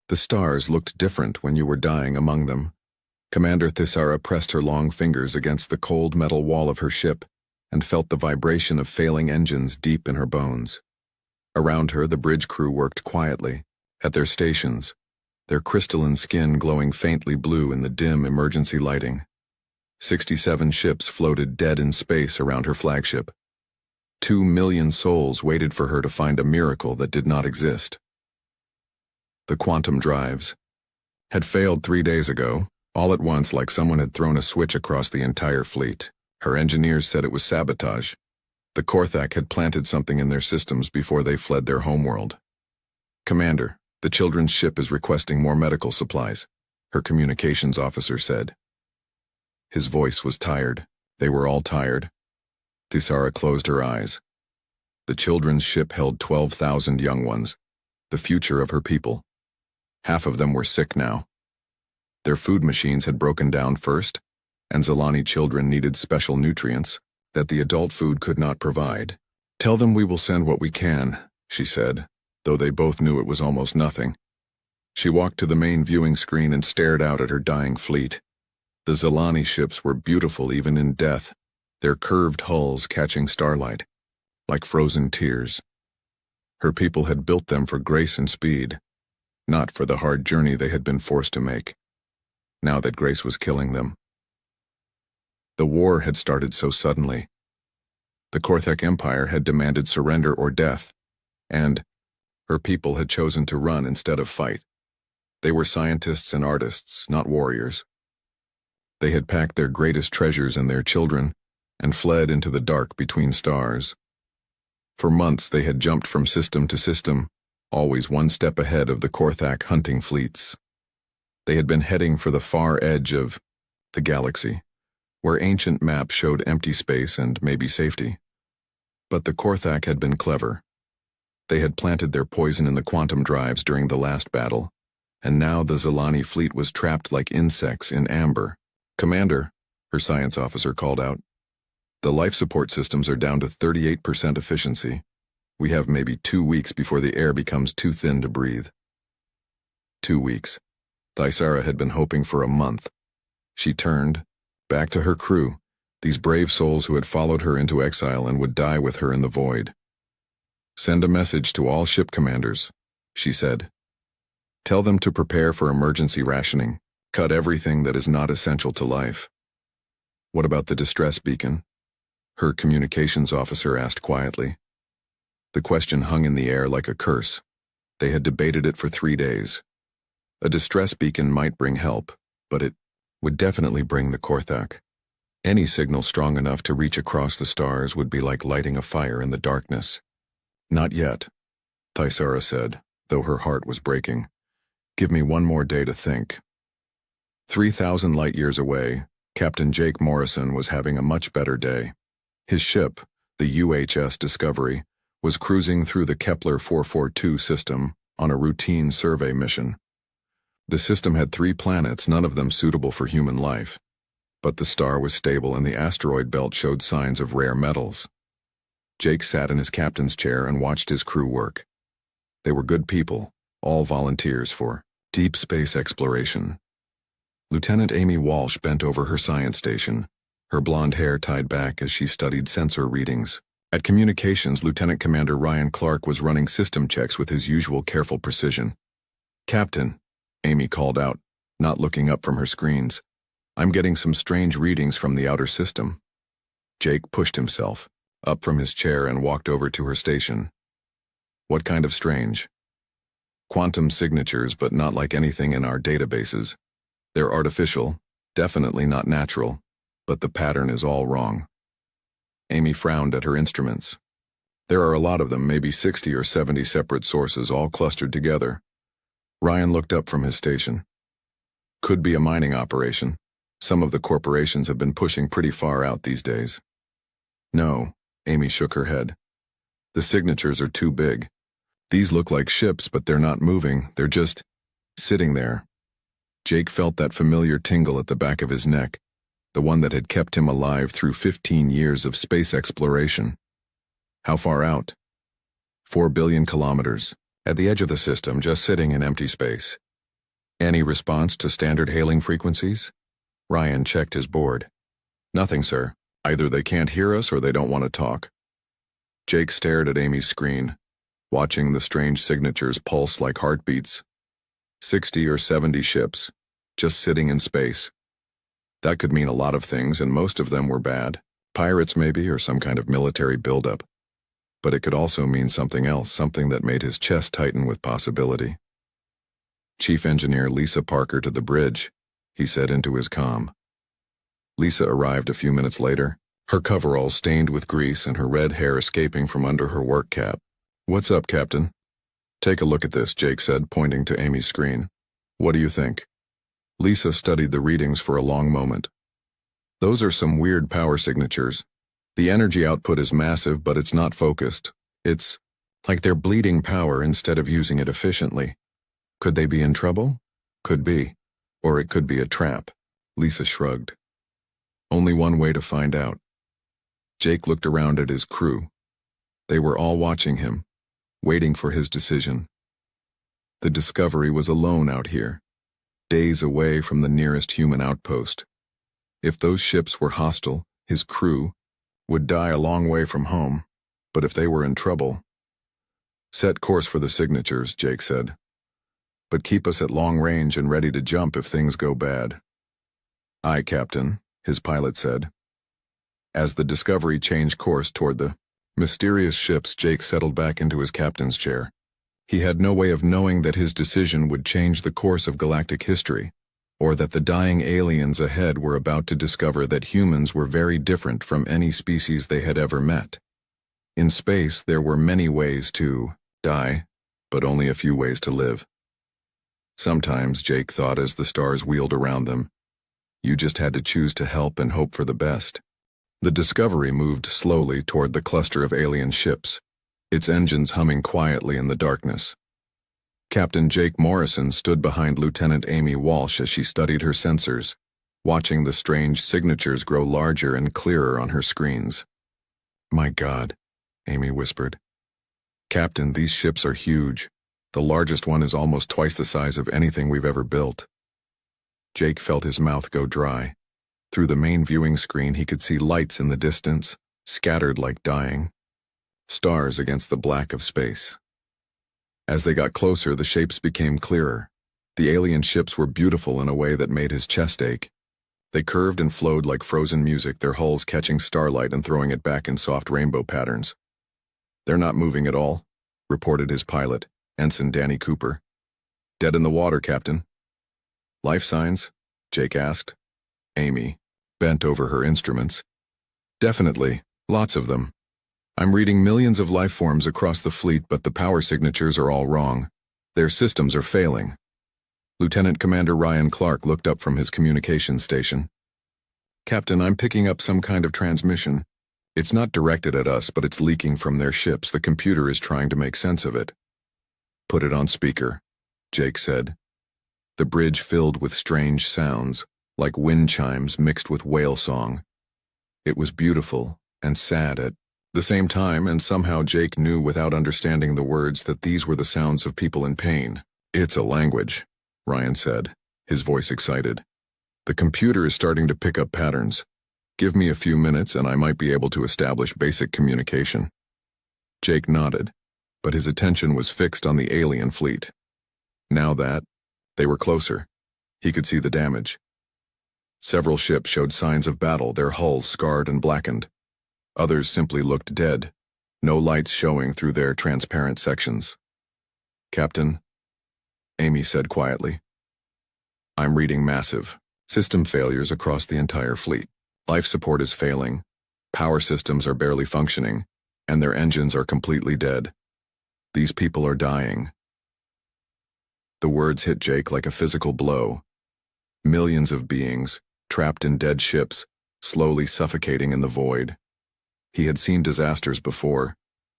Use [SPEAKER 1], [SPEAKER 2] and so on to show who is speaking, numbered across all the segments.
[SPEAKER 1] The stars looked different when you were dying among them. Commander Thisara pressed her long fingers against the cold metal wall of her ship and felt the vibration of failing engines deep in her bones. Around her, the bridge crew worked quietly, at their stations, their crystalline skin glowing faintly blue in the dim emergency lighting. 67 ships floated dead in space around her flagship. 2 million souls waited for her to find a miracle that did not exist. The quantum drives had failed 3 days ago, all at once, like someone had thrown a switch across the entire fleet. Her engineers said it was sabotage. The Korthak had planted something in their systems before they fled their homeworld. "Commander, the children's ship is requesting more medical supplies," her communications officer said. His voice was tired. They were all tired. Thisara closed her eyes. The children's ship held 12,000 young ones, the future of her people. Half of them were sick now. Their food machines had broken down first, and Zalani children needed special nutrients that the adult food could not provide. "Tell them we will send what we can," she said, though they both knew it was almost nothing. She walked to the main viewing screen and stared out at her dying fleet. The Zalani ships were beautiful even in death, their curved hulls catching starlight, like frozen tears. Her people had built them for grace and speed, not for the hard journey they had been forced to make, now that grace was killing them. The war had started so suddenly. The Korthak Empire had demanded surrender or death, and her people had chosen to run instead of fight. They were scientists and artists, not warriors. They had packed their greatest treasures and their children and fled into the dark between stars. For months they had jumped from system to system, always one step ahead of the Korthak hunting fleets. They had been heading for the far edge of the galaxy, where ancient maps showed empty space and maybe safety. But the Korthak had been clever. They had planted their poison in the quantum drives during the last battle, and now the Zalani fleet was trapped like insects in amber. "Commander," her science officer called out, "the life support systems are down to 38% efficiency. We have maybe 2 weeks before the air becomes too thin to breathe." 2 weeks. Thisara had been hoping for a month. She turned back to her crew, these brave souls who had followed her into exile and would die with her in the void. "Send a message to all ship commanders," she said. "Tell them to prepare for emergency rationing. Cut everything that is not essential to life." "What about the distress beacon?" her communications officer asked quietly. The question hung in the air like a curse. They had debated it for 3 days. A distress beacon might bring help, but it would definitely bring the Korthak. Any signal strong enough to reach across the stars would be like lighting a fire in the darkness. "Not yet," Thisara said, though her heart was breaking. "Give me 1 more day to think." 3,000 light-years away, Captain Jake Morrison was having a much better day. His ship, the UHS Discovery, was cruising through the Kepler 442 system on a routine survey mission. The system had 3 planets, none of them suitable for human life, but the star was stable and the asteroid belt showed signs of rare metals. Jake sat in his captain's chair and watched his crew work. They were good people, all volunteers for deep space exploration. Lieutenant Amy Walsh bent over her science station, her blonde hair tied back as she studied sensor readings. At communications, Lieutenant Commander Ryan Clark was running system checks with his usual careful precision. "Captain," Amy called out, not looking up from her screens, "I'm getting some strange readings from the outer system." Jake pushed himself up from his chair and walked over to her station. "What kind of strange?" "Quantum signatures, but not like anything in our databases. They're artificial, definitely not natural, but the pattern is all wrong." Amy frowned at her instruments. "There are a lot of them, maybe 60 or 70 separate sources all clustered together." Ryan looked up from his station. "Could be a mining operation. Some of the corporations have been pushing pretty far out these days." "No," Amy shook her head. "The signatures are too big. These look like ships, but they're not moving, they're just sitting there." Jake felt that familiar tingle at the back of his neck, the one that had kept him alive through 15 years of space exploration. "How far out?" 4 billion kilometers. At the edge of the system, just sitting in empty space. Any response to standard hailing frequencies? Ryan checked his board. Nothing, sir. Either they can't hear us or they don't want to talk. Jake stared at Amy's screen, watching the strange signatures pulse like heartbeats. 60 or 70 ships, just sitting in space. That could mean a lot of things, and most of them were bad. Pirates maybe, or some kind of military buildup. But it could also mean something else, something that made his chest tighten with possibility. Chief Engineer Lisa Parker to the bridge, he said into his comm. Lisa arrived a few minutes later, her coveralls stained with grease and her red hair escaping from under her work cap. "What's up, Captain?" "Take a look at this," Jake said, pointing to Amy's screen. "What do you think?" Lisa studied the readings for a long moment. "Those are some weird power signatures. The energy output is massive, but it's not focused. It's like they're bleeding power instead of using it efficiently. Could they be in trouble? Could be. Or it could be a trap." Lisa shrugged. "Only one way to find out." Jake looked around at his crew. They were all watching him, waiting for his decision. The Discovery was alone out here, days away from the nearest human outpost. If those ships were hostile, his crew would die a long way from home. But if they were in trouble— "Set course for the signatures," Jake said. "But keep us at long range and ready to jump if things go bad." "Aye, Captain," his pilot said. As the Discovery changed course toward the mysterious ships, Jake settled back into his captain's chair. He had no way of knowing that his decision would change the course of galactic history, or that the dying aliens ahead were about to discover that humans were very different from any species they had ever met. In space, there were many ways to die, but only a few ways to live. Sometimes, Jake thought as the stars wheeled around them, you just had to choose to help and hope for the best. The Discovery moved slowly toward the cluster of alien ships, its engines humming quietly in the darkness. Captain Jake Morrison stood behind Lieutenant Amy Walsh as she studied her sensors, watching the strange signatures grow larger and clearer on her screens. "My God," Amy whispered. "Captain, these ships are huge. The largest one is almost twice the size of anything we've ever built." Jake felt his mouth go dry. Through the main viewing screen, he could see lights in the distance, scattered like dying stars against the black of space. As they got closer, the shapes became clearer. The alien ships were beautiful in a way that made his chest ache. They curved and flowed like frozen music, their hulls catching starlight and throwing it back in soft rainbow patterns. "They're not moving at all," reported his pilot, Ensign Danny Cooper. "Dead in the water, Captain." "Life signs?" Jake asked. Amy bent over her instruments. "Definitely, lots of them. I'm reading millions of life forms across the fleet, but the power signatures are all wrong. Their systems are failing." Lieutenant Commander Ryan Clark looked up from his communications station. "Captain, I'm picking up some kind of transmission. It's not directed at us, but it's leaking from their ships. The computer is trying to make sense of it." "Put it on speaker," Jake said. The bridge filled with strange sounds, like wind chimes mixed with whale song. It was beautiful and sad at the same time, and somehow Jake knew without understanding the words that these were the sounds of people in pain. "It's a language," Ryan said, his voice excited. "The computer is starting to pick up patterns. Give me a few minutes and I might be able to establish basic communication." Jake nodded, but his attention was fixed on the alien fleet. Now that they were closer, he could see the damage. Several ships showed signs of battle, their hulls scarred and blackened. Others simply looked dead, no lights showing through their transparent sections. "Captain," Amy said quietly, "I'm reading massive system failures across the entire fleet. Life support is failing, power systems are barely functioning, and their engines are completely dead. These people are dying." The words hit Jake like a physical blow. Millions of beings, trapped in dead ships, slowly suffocating in the void. He had seen disasters before,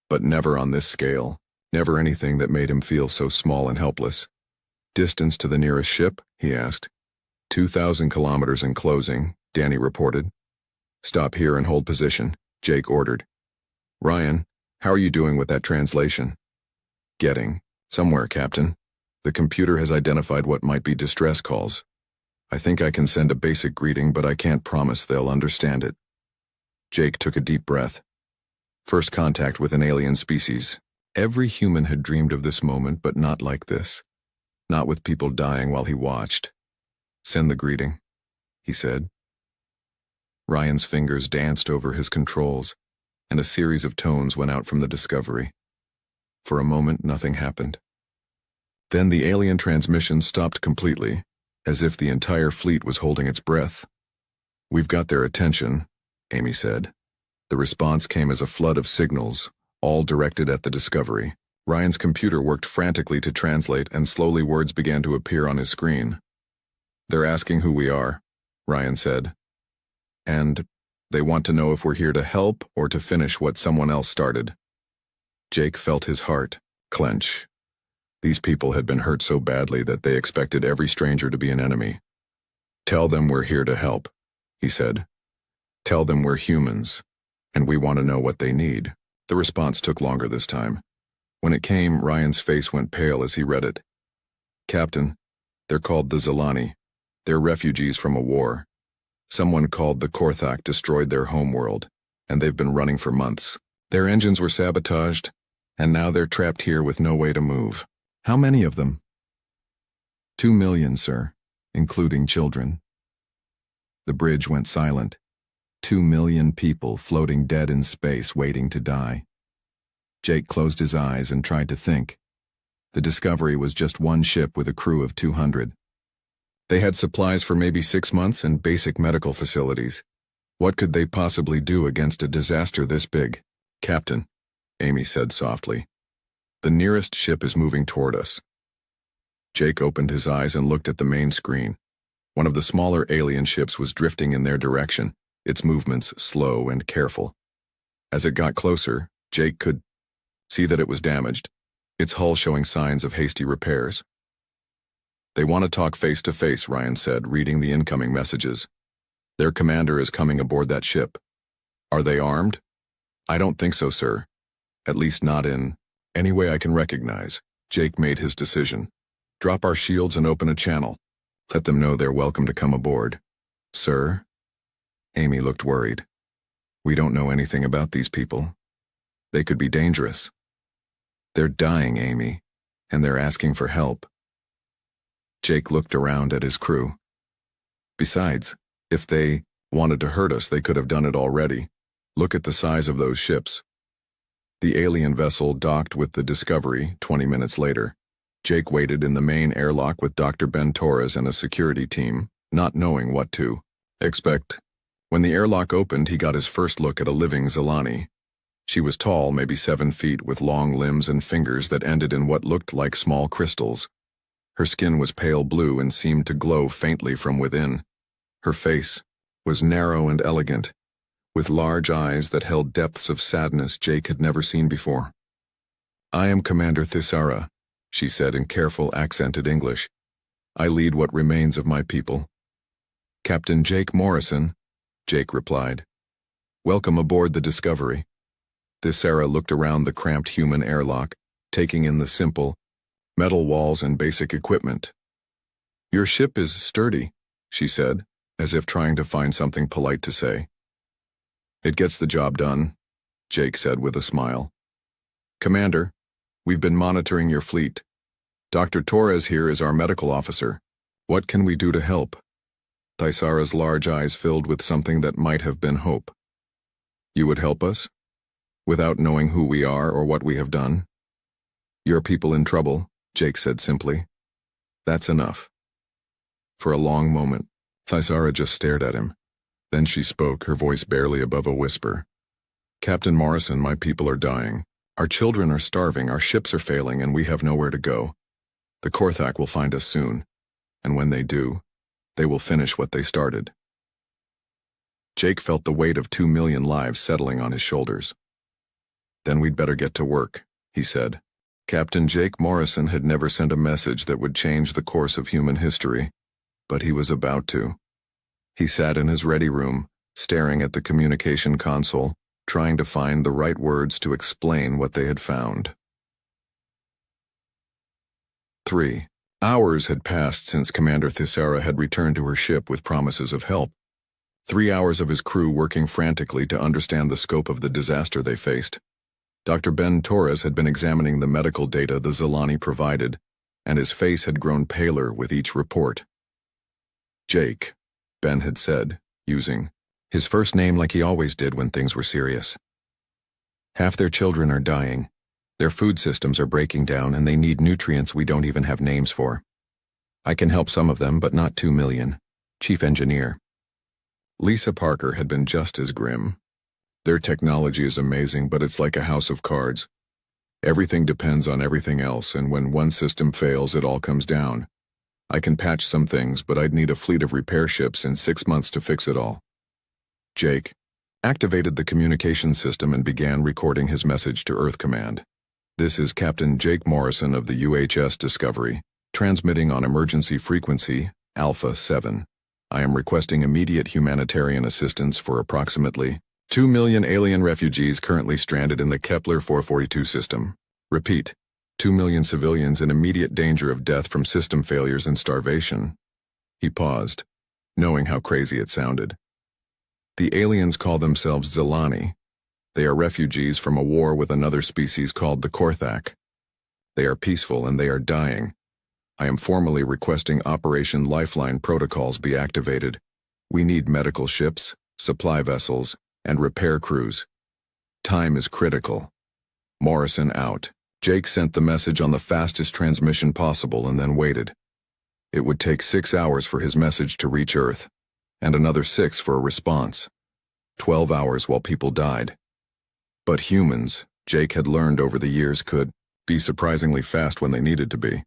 [SPEAKER 1] but never on this scale, never anything that made him feel so small and helpless. "Distance to the nearest ship?" he asked. 2,000 kilometers in closing, Danny reported. "Stop here and hold position," Jake ordered. "Ryan, how are you doing with that translation?" "Getting somewhere, Captain." The computer has identified what might be distress calls. I think I can send a basic greeting, but I can't promise they'll understand it. Jake took a deep breath. First contact with an alien species. Every human had dreamed of this moment, but not like this. Not with people dying while he watched. Send the greeting, he said. Ryan's fingers danced over his controls, and a series of tones went out from the Discovery. For a moment, nothing happened. Then the alien transmission stopped completely, as if the entire fleet was holding its breath. We've got their attention, Amy said. The response came as a flood of signals, all directed at the Discovery. Ryan's computer worked frantically to translate, and slowly words began to appear on his screen. They're asking who we are, Ryan said. And they want to know if we're here to help or to finish what someone else started. Jake felt his heart clench. These people had been hurt so badly that they expected every stranger to be an enemy. Tell them we're here to help, he said. Tell them we're humans, and we want to know what they need. The response took longer this time. When it came, Ryan's face went pale as he read it. Captain, they're called the Zilani. They're refugees from a war. Someone called the Korthak destroyed their homeworld, and they've been running for months. Their engines were sabotaged, and now they're trapped here with no way to move. How many of them? 2 million, sir, including children. The bridge went silent. 2 million people floating dead in space waiting to die. Jake closed his eyes and tried to think. The Discovery was just one ship with a crew of 200. They had supplies for maybe 6 months and basic medical facilities. What could they possibly do against a disaster this big? Captain, Amy said softly. The nearest ship is moving toward us. Jake opened his eyes and looked at the main screen. One of the smaller alien ships was drifting in their direction, its movements slow and careful. As it got closer, Jake could see that it was damaged, its hull showing signs of hasty repairs. They want to talk face to face, Ryan said, reading the incoming messages. Their commander is coming aboard that ship. Are they armed? I don't think so, sir. At least not in any way I can recognize. Jake made his decision. Drop our shields and open a channel. Let them know they're welcome to come aboard. Sir? Amy looked worried. We don't know anything about these people. They could be dangerous. They're dying, Amy, and they're asking for help. Jake looked around at his crew. Besides, if they wanted to hurt us, they could have done it already. Look at the size of those ships. The alien vessel docked with the Discovery 20 minutes later. Jake waited in the main airlock with Dr. Ben Torres and a security team, not knowing what to expect. When the airlock opened, he got his first look at a living Zilani. She was tall, maybe 7 feet, with long limbs and fingers that ended in what looked like small crystals. Her skin was pale blue and seemed to glow faintly from within. Her face was narrow and elegant, with large eyes that held depths of sadness Jake had never seen before. I am Commander Thisara, she said in careful, accented English. I lead what remains of my people. Captain Jake Morrison, Jake replied. Welcome aboard the Discovery. Thisara looked around the cramped human airlock, taking in the simple, metal walls and basic equipment. Your ship is sturdy, she said, as if trying to find something polite to say. It gets the job done, Jake said with a smile. Commander, we've been monitoring your fleet. Dr. Torres here is our medical officer. What can we do to help? Thisara's large eyes filled with something that might have been hope. You would help us? Without knowing who we are or what we have done? Your people in trouble, Jake said simply. That's enough. For a long moment, Thisara just stared at him. Then she spoke, her voice barely above a whisper. Captain Morrison, my people are dying. Our children are starving, our ships are failing, and we have nowhere to go. The Korthak will find us soon, and when they do, they will finish what they started. Jake felt the weight of 2 million lives settling on his shoulders. Then we'd better get to work, he said. Captain Jake Morrison had never sent a message that would change the course of human history, but he was about to. He sat in his ready room, staring at the communication console, trying to find the right words to explain what they had found. 3. Hours had passed since Commander Thisara had returned to her ship with promises of help. 3 hours of his crew working frantically to understand the scope of the disaster they faced. Dr. Ben Torres had been examining the medical data the Zilani provided, and his face had grown paler with each report. Jake, Ben had said, using his first name like he always did when things were serious. Half their children are dying. Their food systems are breaking down and they need nutrients we don't even have names for. I can help some of them, but not 2 million. Chief Engineer. Lisa Parker had been just as grim. Their technology is amazing, but it's like a house of cards. Everything depends on everything else, and when one system fails, it all comes down. I can patch some things, but I'd need a fleet of repair ships in 6 months to fix it all. Jake activated the communication system and began recording his message to Earth Command. This is Captain Jake Morrison of the UHS Discovery, transmitting on emergency frequency, Alpha 7. I am requesting immediate humanitarian assistance for approximately 2 million alien refugees currently stranded in the Kepler 442 system. Repeat, 2 million civilians in immediate danger of death from system failures and starvation. He paused, knowing how crazy it sounded. The aliens call themselves Zilani. They are refugees from a war with another species called the Korthak. They are peaceful and they are dying. I am formally requesting Operation Lifeline protocols be activated. We need medical ships, supply vessels, and repair crews. Time is critical. Morrison out. Jake sent the message on the fastest transmission possible and then waited. It would take 6 hours for his message to reach Earth, and another 6 for a response. 12 hours while people died. But humans, Jake had learned over the years, could be surprisingly fast when they needed to be.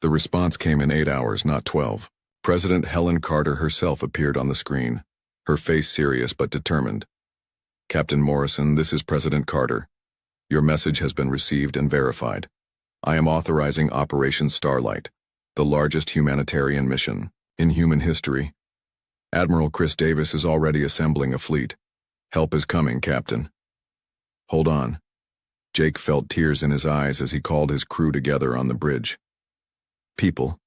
[SPEAKER 1] The response came in 8 hours, not 12. President Helen Carter herself appeared on the screen, her face serious but determined. Captain Morrison, this is President Carter. Your message has been received and verified. I am authorizing Operation Starlight, the largest humanitarian mission in human history. Admiral Chris Davis is already assembling a fleet. Help is coming, Captain. Hold on. Jake felt tears in his eyes as he called his crew together on the bridge. People,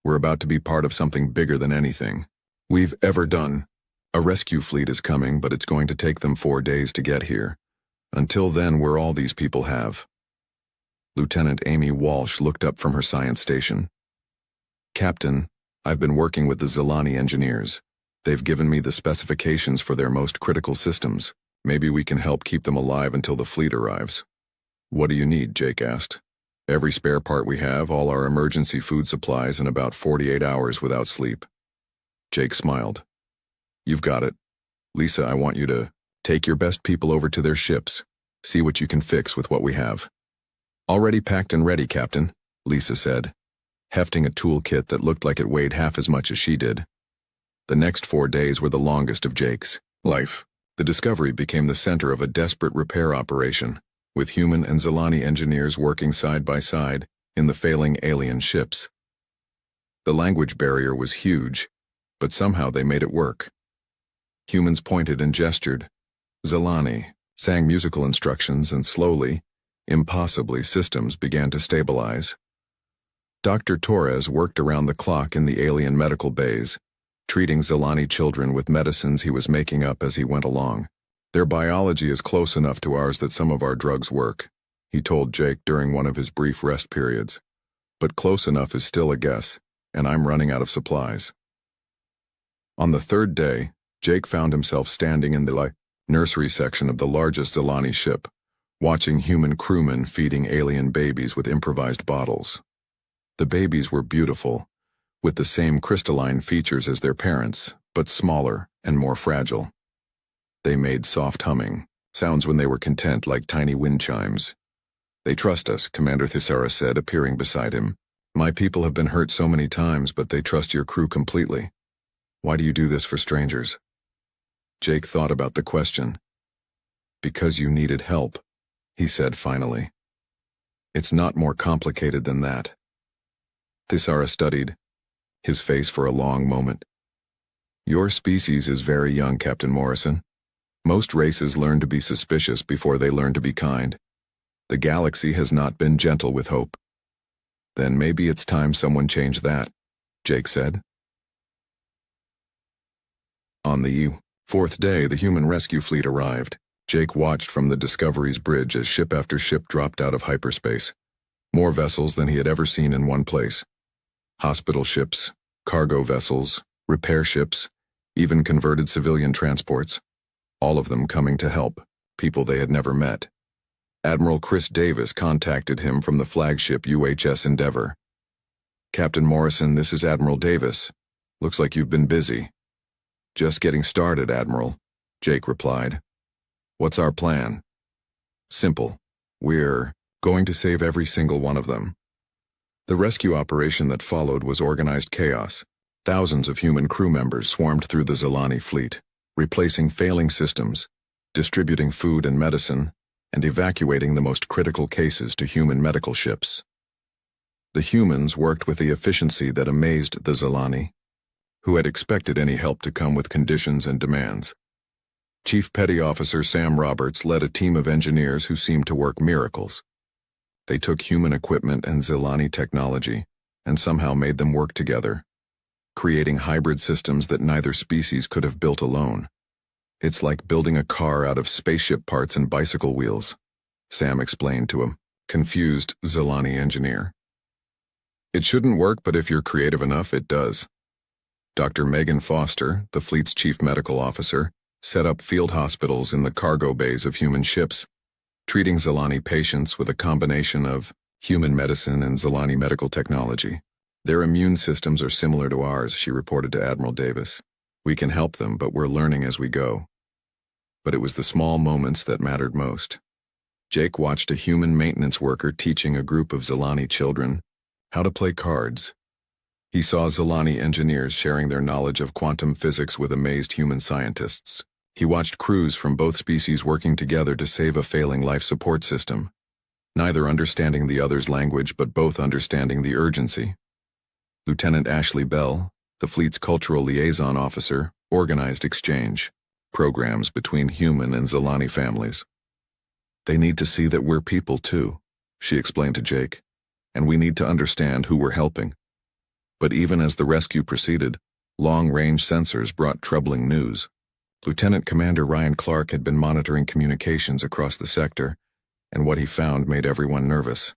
[SPEAKER 1] we're about to be part of something bigger than anything we've ever done. A rescue fleet is coming, but it's going to take them 4 days to get here. Until then, we're all these people have. Lieutenant Amy Walsh looked up from her science station. Captain, I've been working with the Zilani engineers. They've given me the specifications for their most critical systems. Maybe we can help keep them alive until the fleet arrives. What do you need? Jake asked. Every spare part we have, all our emergency food supplies, and about 48 hours without sleep. Jake smiled. You've got it. Lisa, I want you to take your best people over to their ships. See what you can fix with what we have. Already packed and ready, Captain, Lisa said, hefting a toolkit that looked like it weighed half as much as she did. The next 4 days were the longest of Jake's life. The Discovery became the center of a desperate repair operation, with human and Zilani engineers working side by side in the failing alien ships. The language barrier was huge, but somehow they made it work. Humans pointed and gestured. Zilani sang musical instructions, and slowly, impossibly, systems began to stabilize. Dr. Torres worked around the clock in the alien medical bays, treating Zilani children with medicines he was making up as he went along. Their biology is close enough to ours that some of our drugs work, he told Jake during one of his brief rest periods. But close enough is still a guess, and I'm running out of supplies. On the 3rd day, Jake found himself standing in the nursery section of the largest Zilani ship, watching human crewmen feeding alien babies with improvised bottles. The babies were beautiful, with the same crystalline features as their parents, but smaller and more fragile. They made soft humming sounds when they were content, like tiny wind chimes. They trust us, Commander Thisara said, appearing beside him. My people have been hurt so many times, but they trust your crew completely. Why do you do this for strangers? Jake thought about the question. Because you needed help, he said finally. It's not more complicated than that. Thisara studied his face for a long moment. Your species is very young, Captain Morrison. Most races learn to be suspicious before they learn to be kind. The galaxy has not been gentle with hope. Then maybe it's time someone changed that, Jake said. On the fourth day, the human rescue fleet arrived. Jake watched from the Discovery's bridge as ship after ship dropped out of hyperspace. More vessels than he had ever seen in one place. Hospital ships, cargo vessels, repair ships, even converted civilian transports. All of them coming to help, people they had never met. Admiral Chris Davis contacted him from the flagship UHS Endeavour. "Captain Morrison, this is Admiral Davis. Looks like you've been busy." "Just getting started, Admiral," Jake replied. "What's our plan?" "Simple. We're going to save every single one of them." The rescue operation that followed was organized chaos. Thousands of human crew members swarmed through the Zilani fleet, replacing failing systems, distributing food and medicine, and evacuating the most critical cases to human medical ships. The humans worked with the efficiency that amazed the Zilani, who had expected any help to come with conditions and demands. Chief Petty Officer Sam Roberts led a team of engineers who seemed to work miracles. They took human equipment and Zilani technology and somehow made them work together, creating hybrid systems that neither species could have built alone. "It's like building a car out of spaceship parts and bicycle wheels," Sam explained to a confused Zilani engineer. "It shouldn't work, but if you're creative enough, it does." Dr. Megan Foster, the fleet's chief medical officer, set up field hospitals in the cargo bays of human ships, treating Zilani patients with a combination of human medicine and Zilani medical technology. "Their immune systems are similar to ours," she reported to Admiral Davis. "We can help them, but we're learning as we go." But it was the small moments that mattered most. Jake watched a human maintenance worker teaching a group of Zilani children how to play cards. He saw Zilani engineers sharing their knowledge of quantum physics with amazed human scientists. He watched crews from both species working together to save a failing life support system, neither understanding the other's language but both understanding the urgency. Lieutenant Ashley Bell, the fleet's cultural liaison officer, organized exchange programs between human and Zilani families. "They need to see that we're people too," she explained to Jake, "and we need to understand who we're helping." But even as the rescue proceeded, long-range sensors brought troubling news. Lieutenant Commander Ryan Clark had been monitoring communications across the sector, and what he found made everyone nervous.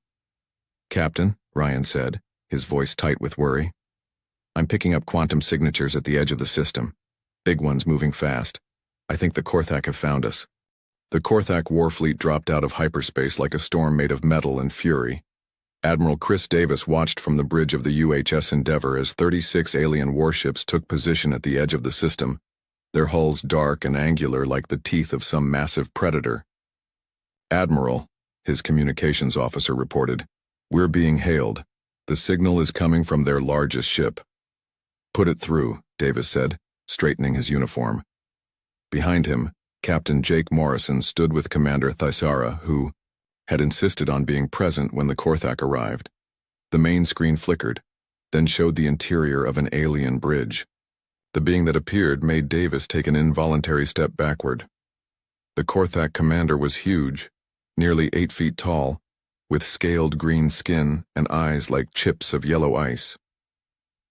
[SPEAKER 1] "Captain," Ryan said, his voice tight with worry, "I'm picking up quantum signatures at the edge of the system. Big ones moving fast. I think the Korthak have found us." The Korthak warfleet dropped out of hyperspace like a storm made of metal and fury. Admiral Chris Davis watched from the bridge of the UHS Endeavour as 36 alien warships took position at the edge of the system, their hulls dark and angular like the teeth of some massive predator. "Admiral," his communications officer reported, "we're being hailed. The signal is coming from their largest ship." "Put it through," Davis said, straightening his uniform. Behind him, Captain Jake Morrison stood with Commander Thisara, who had insisted on being present when the Korthak arrived. The main screen flickered, then showed the interior of an alien bridge. The being that appeared made Davis take an involuntary step backward. The Korthak commander was huge, nearly 8 feet tall, with scaled green skin and eyes like chips of yellow ice.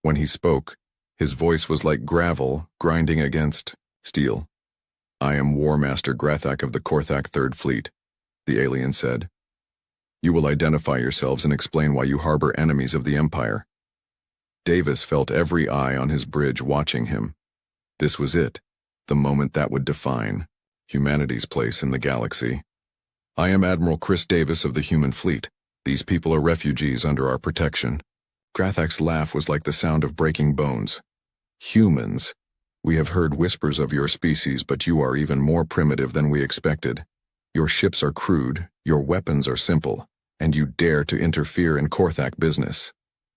[SPEAKER 1] When he spoke, his voice was like gravel grinding against steel. "I am War Master Grathak of the Korthak Third Fleet," the alien said. "You will identify yourselves and explain why you harbor enemies of the Empire." Davis felt every eye on his bridge watching him. This was it, the moment that would define humanity's place in the galaxy. "I am Admiral Chris Davis of the human fleet. These people are refugees under our protection." Grathak's laugh was like the sound of breaking bones. "Humans, we have heard whispers of your species, but you are even more primitive than we expected. Your ships are crude, your weapons are simple, and you dare to interfere in Korthak business.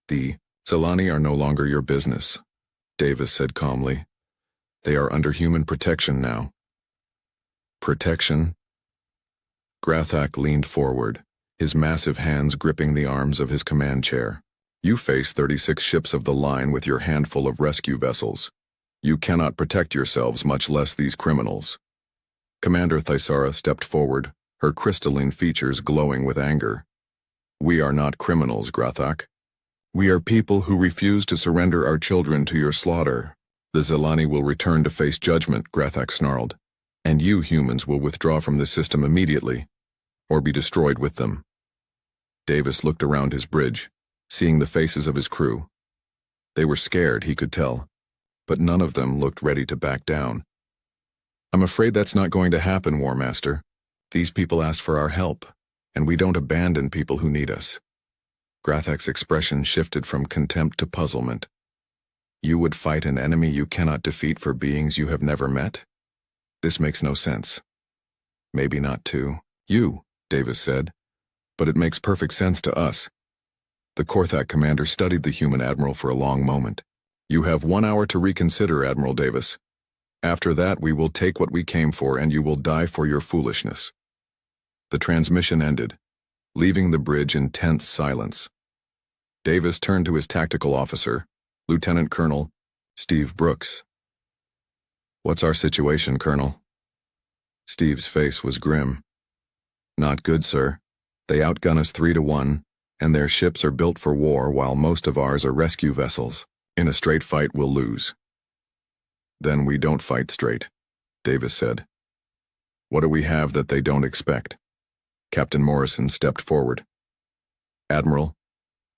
[SPEAKER 1] The Zilani are no longer your business," Davis said calmly. "They are under human protection now." "Protection?" Grathak leaned forward, his massive hands gripping the arms of his command chair. "You face 36 ships of the line with your handful of rescue vessels. You cannot protect yourselves, much less these criminals." Commander Thisara stepped forward, her crystalline features glowing with anger. "We are not criminals, Grathak. We are people who refuse to surrender our children to your slaughter. The Zelani will return to face judgment, Grathak snarled. And you humans will withdraw from the system immediately, or be destroyed with them. Davis looked around his bridge, seeing the faces of his crew. They were scared, he could tell, but none of them looked ready to back down. I'm afraid that's not going to happen, War Master. These people asked for our help, and we don't abandon people who need us. Grathak's expression shifted from contempt to puzzlement. You would fight an enemy you cannot defeat for beings you have never met? This makes no sense. Maybe not to you, Davis said, but it makes perfect sense to us. The Korthak commander studied the human admiral for a long moment. You have 1 hour to reconsider, Admiral Davis. After that, we will take what we came for and you will die for your foolishness. The transmission ended, leaving the bridge in tense silence. Davis turned to his tactical officer, Lieutenant Colonel Steve Brooks. What's our situation, Colonel? Steve's face was grim. Not good, sir. They outgun us 3-1, and their ships are built for war while most of ours are rescue vessels. In a straight fight, we'll lose. Then we don't fight straight, Davis said. What do we have that they don't expect? Captain Morrison stepped forward. Admiral,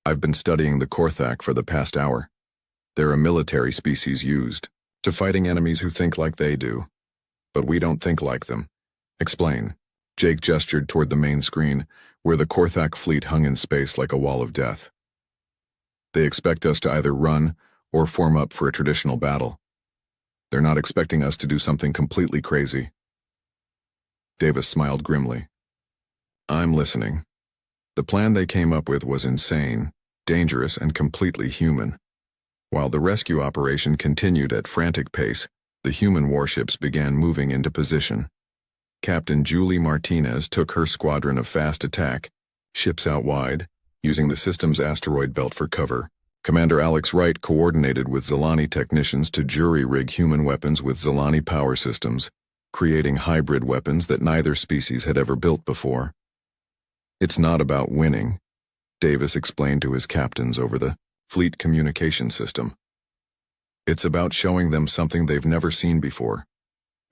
[SPEAKER 1] I've been studying the Korthak for the past hour. They're a military species used to fighting enemies who think like they do. But we don't think like them. Explain. Jake gestured toward the main screen, where the Korthak fleet hung in space like a wall of death. They expect us to either run or form up for a traditional battle. They're not expecting us to do something completely crazy. Davis smiled grimly. I'm listening. The plan they came up with was insane, dangerous, and completely human. While the rescue operation continued at frantic pace, the human warships began moving into position. Captain Julie Martinez took her squadron of fast attack, ships out wide, using the system's asteroid belt for cover. Commander Alex Wright coordinated with Zelani technicians to jury-rig human weapons with Zelani power systems, creating hybrid weapons that neither species had ever built before. It's not about winning, Davis explained to his captains over the fleet communication system. It's about showing them something they've never seen before.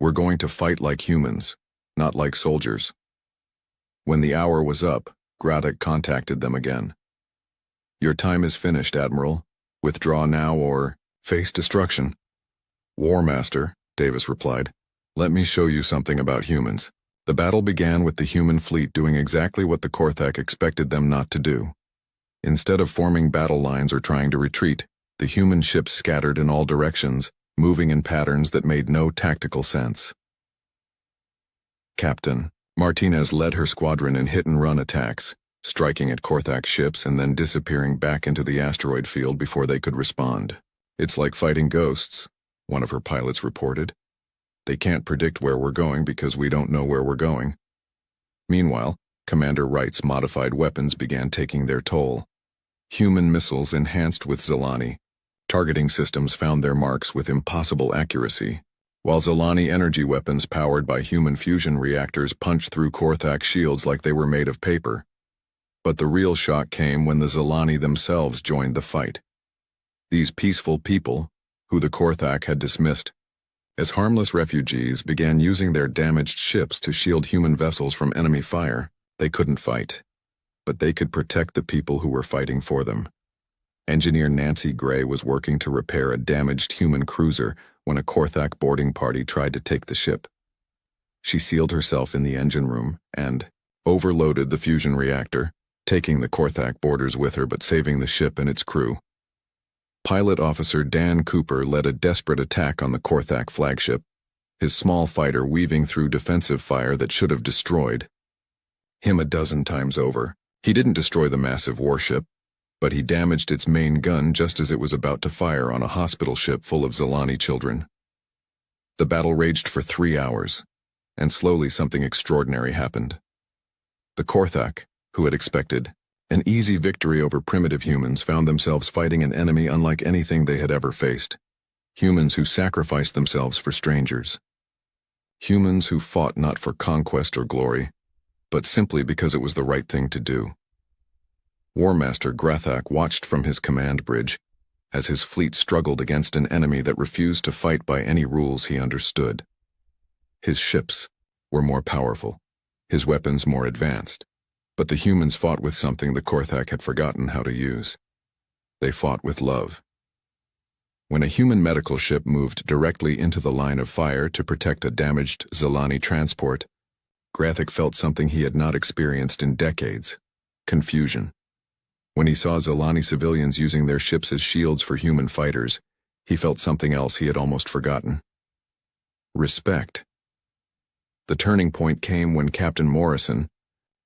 [SPEAKER 1] We're going to fight like humans, not like soldiers. When the hour was up, Grathak contacted them again. Your time is finished, Admiral. Withdraw now or face destruction. War Master, Davis replied. Let me show you something about humans. The battle began with the human fleet doing exactly what the Korthak expected them not to do. Instead of forming battle lines or trying to retreat, the human ships scattered in all directions, moving in patterns that made no tactical sense. Captain Martinez led her squadron in hit-and-run attacks, striking at Korthak ships and then disappearing back into the asteroid field before they could respond. It's like fighting ghosts, one of her pilots reported. They can't predict where we're going because we don't know where we're going. Meanwhile, Commander Wright's modified weapons began taking their toll. Human missiles enhanced with Zelani. Targeting systems found their marks with impossible accuracy, while Zelani energy weapons powered by human fusion reactors punched through Korthak shields like they were made of paper. But the real shock came when the Zelani themselves joined the fight. These peaceful people, who the Korthak had dismissed as harmless refugees, began using their damaged ships to shield human vessels from enemy fire. They couldn't fight, but they could protect the people who were fighting for them. Engineer Nancy Gray was working to repair a damaged human cruiser when a Korthak boarding party tried to take the ship. She sealed herself in the engine room and overloaded the fusion reactor, taking the Korthak boarders with her but saving the ship and its crew. Pilot Officer Dan Cooper led a desperate attack on the Korthak flagship, his small fighter weaving through defensive fire that should have destroyed him a dozen times over. He didn't destroy the massive warship, but he damaged its main gun just as it was about to fire on a hospital ship full of Zelani children. The battle raged for 3 hours, and slowly something extraordinary happened. The Korthak, who had expected an easy victory over primitive humans, found themselves fighting an enemy unlike anything they had ever faced. Humans who sacrificed themselves for strangers. Humans who fought not for conquest or glory, but simply because it was the right thing to do. War Master Grathak watched from his command bridge as his fleet struggled against an enemy that refused to fight by any rules he understood. His ships were more powerful, his weapons more advanced, but the humans fought with something the Korthak had forgotten how to use. They fought with love. When a human medical ship moved directly into the line of fire to protect a damaged Zalani transport, Grathak felt something he had not experienced in decades: confusion. When he saw Zalani civilians using their ships as shields for human fighters, he felt something else he had almost forgotten: respect. The turning point came when Captain Morrison,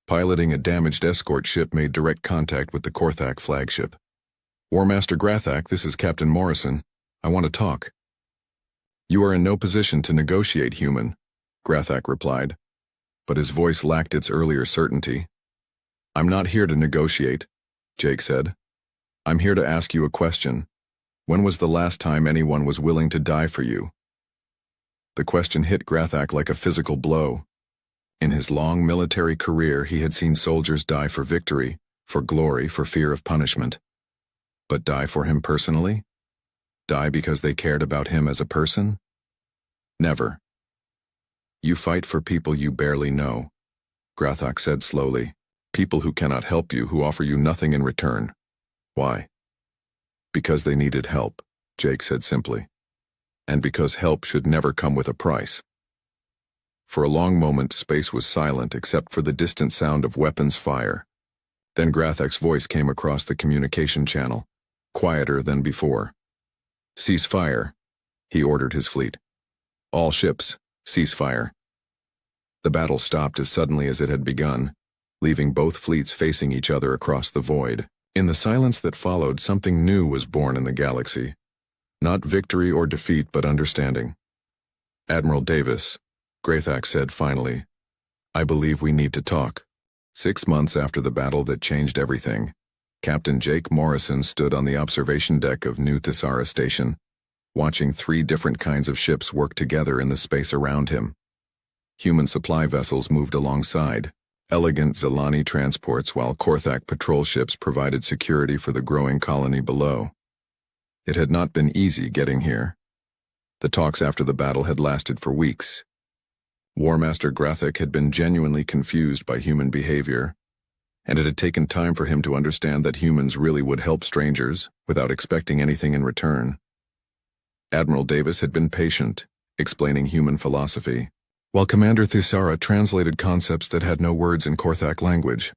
[SPEAKER 1] piloting a damaged escort ship, made direct contact with the Korthak flagship. "War Master Grathak, this is Captain Morrison. I want to talk." "You are in no position to negotiate, human," Grathak replied, but his voice lacked its earlier certainty. "I'm not here to negotiate," Jake said. "I'm here to ask you a question. When was the last time anyone was willing to die for you?" The question hit Grathak like a physical blow. In his long military career, he had seen soldiers die for victory, for glory, for fear of punishment. But die for him personally? Die because they cared about him as a person? Never. "You fight for people you barely know," Grathak said slowly. "People who cannot help you, who offer you nothing in return. Why?" "Because they needed help," Jake said simply. "And because help should never come with a price." For a long moment, space was silent except for the distant sound of weapons fire. Then Grathak's voice came across the communication channel, quieter than before. "Cease fire," he ordered his fleet. "All ships, cease fire." The battle stopped as suddenly as it had begun, leaving both fleets facing each other across the void. In the silence that followed, something new was born in the galaxy. Not victory or defeat, but understanding. "Admiral Davis," Grathak said finally, "I believe we need to talk." 6 months after the battle that changed everything, Captain Jake Morrison stood on the observation deck of New Thisara Station, watching 3 different kinds of ships work together in the space around him. Human supply vessels moved alongside, elegant Zalani transports, while Korthak patrol ships provided security for the growing colony below. It had not been easy getting here. The talks after the battle had lasted for weeks. War Master Grathak had been genuinely confused by human behavior, and it had taken time for him to understand that humans really would help strangers without expecting anything in return. Admiral Davis had been patient, explaining human philosophy, while Commander Thisara translated concepts that had no words in Korthak language.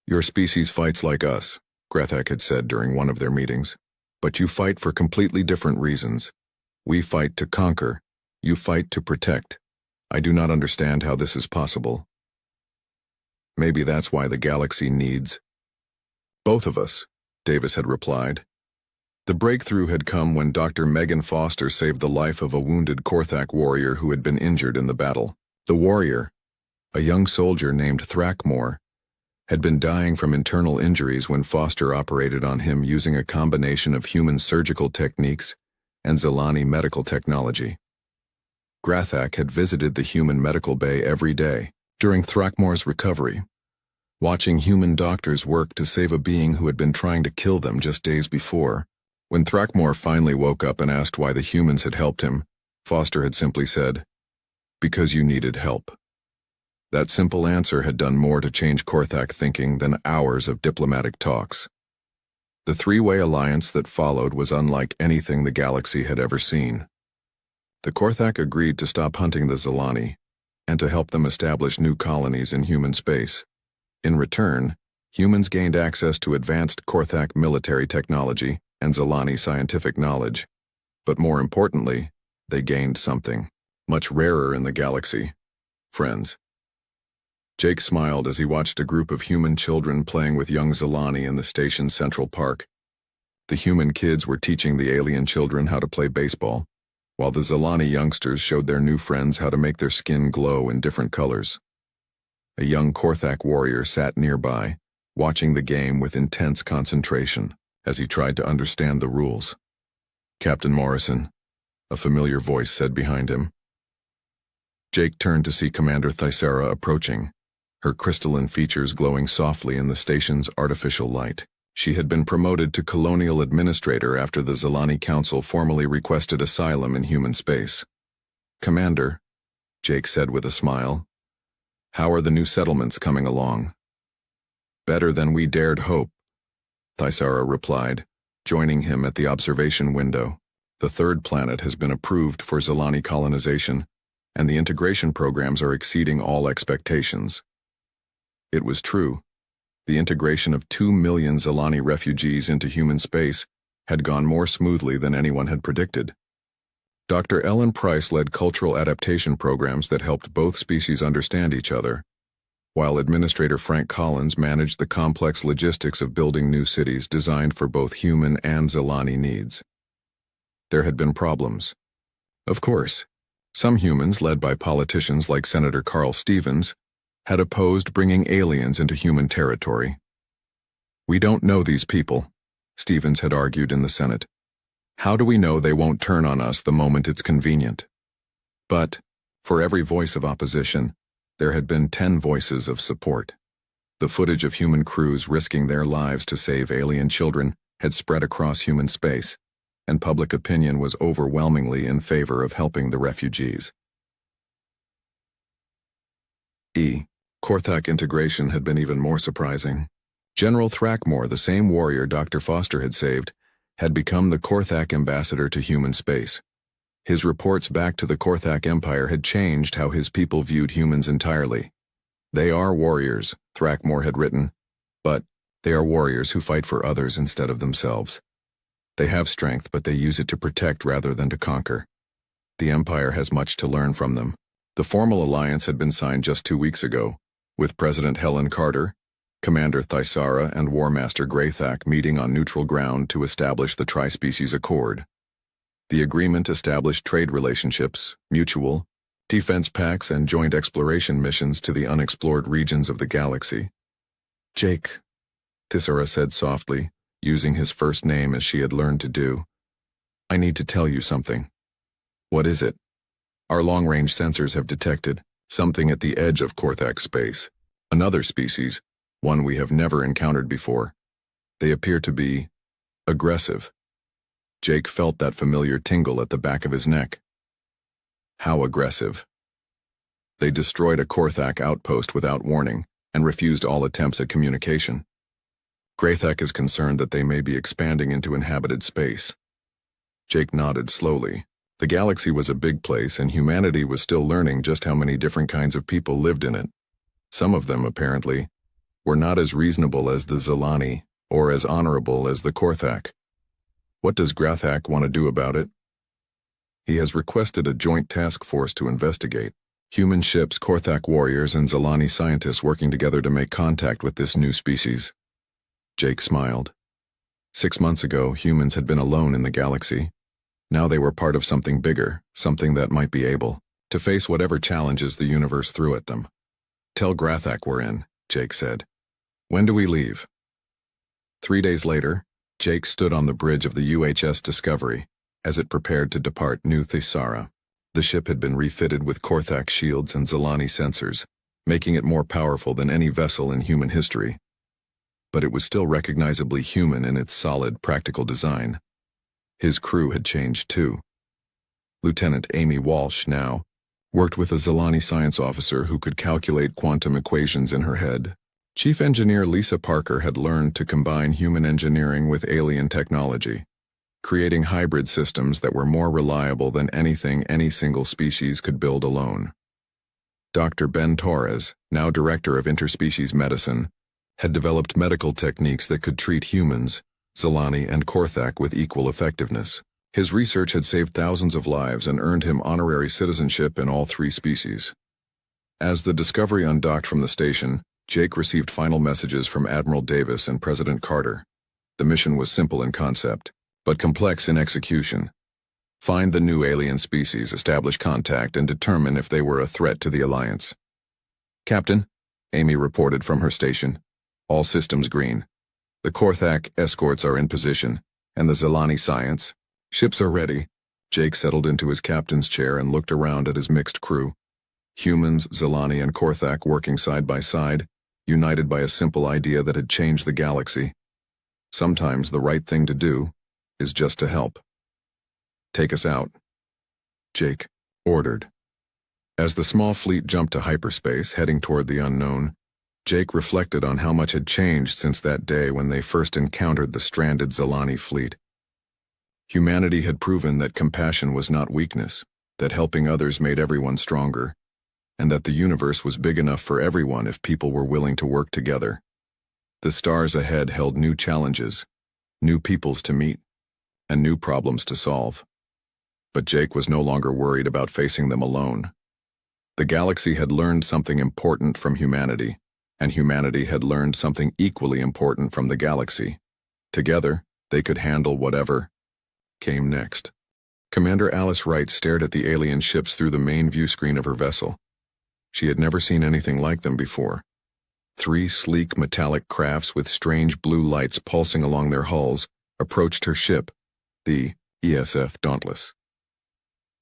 [SPEAKER 1] "Your species fights like us," Grathak had said during one of their meetings, "but you fight for completely different reasons. We fight to conquer, you fight to protect. I do not understand how this is possible. Maybe that's why the galaxy needs both of us," Davis had replied. The breakthrough had come when Dr. Megan Foster saved the life of a wounded Korthak warrior who had been injured in the battle. The warrior, a young soldier named Thrackmore, had been dying from internal injuries when Foster operated on him using a combination of human surgical techniques and Zalani medical technology. Grathak had visited the human medical bay every day during Thrackmore's recovery, watching human doctors work to save a being who had been trying to kill them just days before. When Thrackmore finally woke up and asked why the humans had helped him, Foster had simply said, "Because you needed help." That simple answer had done more to change Korthak thinking than hours of diplomatic talks. The 3-way alliance that followed was unlike anything the galaxy had ever seen. The Korthak agreed to stop hunting the Zalani and to help them establish new colonies in human space. In return, humans gained access to advanced Korthak military technology and Zalani scientific knowledge. But more importantly, they gained something much rarer in the galaxy: friends. Jake smiled as he watched a group of human children playing with young Zalani in the station's central park. The human kids were teaching the alien children how to play baseball, while the Zalani youngsters showed their new friends how to make their skin glow in different colors. A young Korthak warrior sat nearby, watching the game with intense concentration as he tried to understand the rules. "Captain Morrison," a familiar voice said behind him. Jake turned to see Commander Thisara approaching, her crystalline features glowing softly in the station's artificial light. She had been promoted to colonial administrator after the Zilani Council formally requested asylum in human space. "Commander," Jake said with a smile, "how are the new settlements coming along?" "Better than we dared hope," Thaisara replied, joining him at the observation window. "The third planet has been approved for Zilani colonization, and the integration programs are exceeding all expectations." It was true. The integration of 2 million Zilani refugees into human space had gone more smoothly than anyone had predicted. Dr. Ellen Price led cultural adaptation programs that helped both species understand each other, while Administrator Frank Collins managed the complex logistics of building new cities designed for both human and Zilani needs. There had been problems. Of course, some humans, led by politicians like Senator Carl Stevens, had opposed bringing aliens into human territory. "We don't know these people," Stevens had argued in the Senate. "How do we know they won't turn on us the moment it's convenient?" But, for every voice of opposition, there had been 10 voices of support. The footage of human crews risking their lives to save alien children had spread across human space, and public opinion was overwhelmingly in favor of helping the refugees. Korthak integration had been even more surprising. General Thrackmore, the same warrior Dr. Foster had saved, had become the Korthak ambassador to human space. His reports back to the Korthak Empire had changed how his people viewed humans entirely. "They are warriors," Thrackmore had written, "but they are warriors who fight for others instead of themselves. They have strength, but they use it to protect rather than to conquer. The Empire has much to learn from them." The formal alliance had been signed just 2 weeks ago, with President Helen Carter, Commander Thaisara, and War Master Greythak meeting on neutral ground to establish the Tri-Species Accord. The agreement established trade relationships, mutual defense pacts, and joint exploration missions to the unexplored regions of the galaxy. "Jake," Thaisara said softly, using his first name as she had learned to do, "I need to tell you something." "What is it?" "Our long-range sensors have detected something at the edge of Korthak space. Another species, one we have never encountered before. They appear to be aggressive." Jake felt that familiar tingle at the back of his neck. "How aggressive?" "They destroyed a Korthak outpost without warning and refused all attempts at communication. Greythak is concerned that they may be expanding into inhabited space." Jake nodded slowly. The galaxy was a big place, and humanity was still learning just how many different kinds of people lived in it. Some of them, apparently, were not as reasonable as the Zilani or as honorable as the Korthak. "What does Greythak want to do about it?" "He has requested a joint task force to investigate. Human ships, Korthak warriors, and Zilani scientists working together to make contact with this new species." Jake smiled. 6 months ago, humans had been alone in the galaxy. Now they were part of something bigger, something that might be able to face whatever challenges the universe threw at them. "Tell Greythak we're in," Jake said. "When do we leave?" 3 days later, Jake stood on the bridge of the UHS Discovery as it prepared to depart New Thaisara. The ship had been refitted with Korthak shields and Zilani sensors, making it more powerful than any vessel in human history. But it was still recognizably human in its solid, practical design. His crew had changed too. Lieutenant Amy Walsh now worked with a Zilani science officer who could calculate quantum equations in her head. Chief Engineer Lisa Parker had learned to combine human engineering with alien technology, creating hybrid systems that were more reliable than anything any single species could build alone. Dr. Ben Torres, now Director of Interspecies Medicine, had developed medical techniques that could treat humans, Zilani, and Korthak with equal effectiveness. His research had saved thousands of lives and earned him honorary citizenship in all 3 species. As the Discovery undocked from the station, Jake received final messages from Admiral Davis and President Carter. The mission was simple in concept, but complex in execution. Find the new alien species, establish contact, and determine if they were a threat to the Alliance. "Captain," Amy reported from her station, "all systems green. The Korthak escorts are in position, and the Zilani science. Ships are ready." Jake settled into his captain's chair and looked around at his mixed crew. Humans, Zelani, and Korthak working side by side, united by a simple idea that had changed the galaxy. Sometimes the right thing to do is just to help. "Take us out," Jake ordered. As the small fleet jumped to hyperspace, heading toward the unknown, Jake reflected on how much had changed since that day when they first encountered the stranded Zelani fleet. Humanity had proven that compassion was not weakness, that helping others made everyone stronger, and that the universe was big enough for everyone if people were willing to work together. The stars ahead held new challenges, new peoples to meet, and new problems to solve. But Jake was no longer worried about facing them alone. The galaxy had learned something important from humanity, and humanity had learned something equally important from the galaxy. Together, they could handle whatever came next. Commander Alice Wright stared at the alien ships through the main view screen of her vessel. She had never seen anything like them before. 3 sleek metallic crafts with strange blue lights pulsing along their hulls approached her ship, the ESF Dauntless.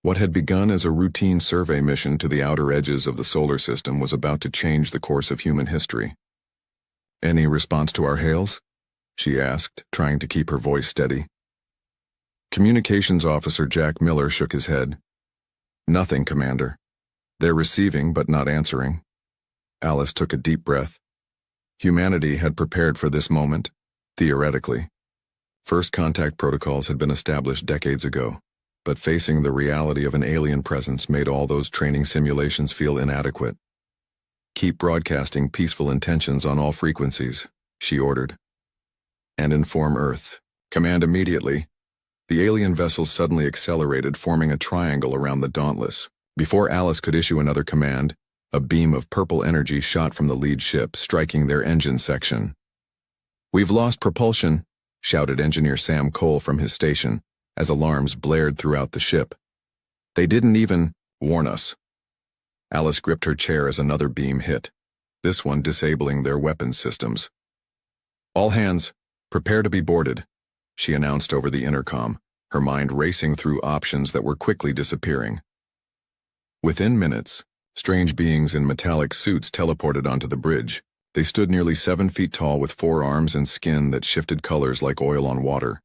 [SPEAKER 1] What had begun as a routine survey mission to the outer edges of the solar system was about to change the course of human history. "Any response to our hails?" she asked, trying to keep her voice steady. Communications Officer Jack Miller shook his head. "Nothing, Commander. They're receiving but not answering." Alice took a deep breath. Humanity had prepared for this moment, theoretically. First contact protocols had been established decades ago, but facing the reality of an alien presence made all those training simulations feel inadequate. "Keep broadcasting peaceful intentions on all frequencies," she ordered. "And inform Earth. Command immediately." The alien vessel suddenly accelerated, forming a triangle around the Dauntless. Before Alice could issue another command, a beam of purple energy shot from the lead ship, striking their engine section. "We've lost propulsion," shouted Engineer Sam Cole from his station, as alarms blared throughout the ship. "They didn't even warn us." Alice gripped her chair as another beam hit, this one disabling their weapons systems. "All hands, prepare to be boarded," she announced over the intercom, her mind racing through options that were quickly disappearing. Within minutes, strange beings in metallic suits teleported onto the bridge. They stood nearly 7 feet tall with 4 arms and skin that shifted colors like oil on water.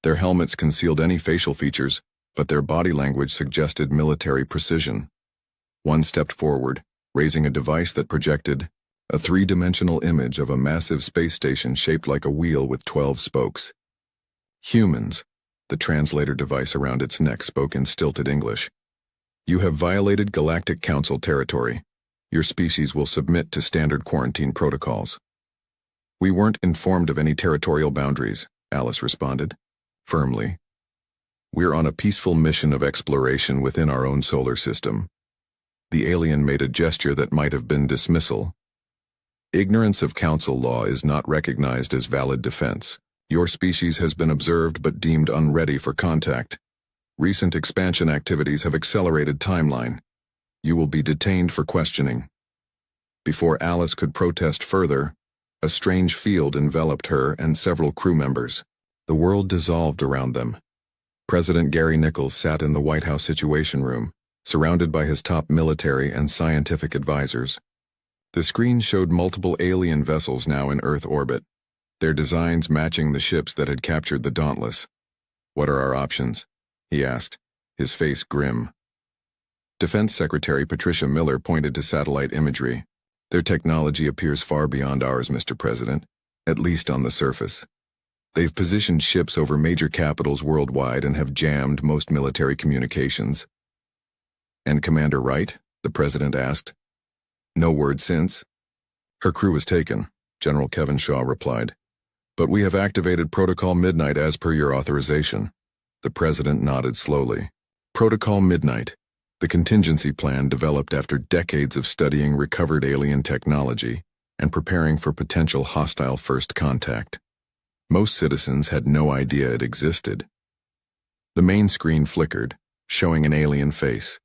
[SPEAKER 1] Their helmets concealed any facial features, but their body language suggested military precision. One stepped forward, raising a device that projected a 3-dimensional image of a massive space station shaped like a wheel with 12 spokes. "Humans," the translator device around its neck spoke in stilted English. "You have violated Galactic Council territory. Your species will submit to standard quarantine protocols." "We weren't informed of any territorial boundaries," Alice responded, firmly. "We're on a peaceful mission of exploration within our own solar system." The alien made a gesture that might have been dismissal. "Ignorance of Council law is not recognized as valid defense. Your species has been observed but deemed unready for contact. Recent expansion activities have accelerated timeline. You will be detained for questioning." Before Alice could protest further, a strange field enveloped her and several crew members. The world dissolved around them. President Gary Nichols sat in the White House Situation Room, surrounded by his top military and scientific advisors. The screen showed multiple alien vessels now in Earth orbit, their designs matching the ships that had captured the Dauntless. "What are our options?" he asked, his face grim. Defense Secretary Patricia Miller pointed to satellite imagery. "Their technology appears far beyond ours, Mr. President, at least on the surface. They've positioned ships over major capitals worldwide and have jammed most military communications." "And Commander Wright?" the President asked. "No word since." "Her crew was taken," General Kevin Shaw replied. "But we have activated Protocol Midnight as per your authorization." The President nodded slowly. Protocol Midnight, the contingency plan developed after decades of studying recovered alien technology and preparing for potential hostile first contact. Most citizens had no idea it existed. The main screen flickered, showing an alien face.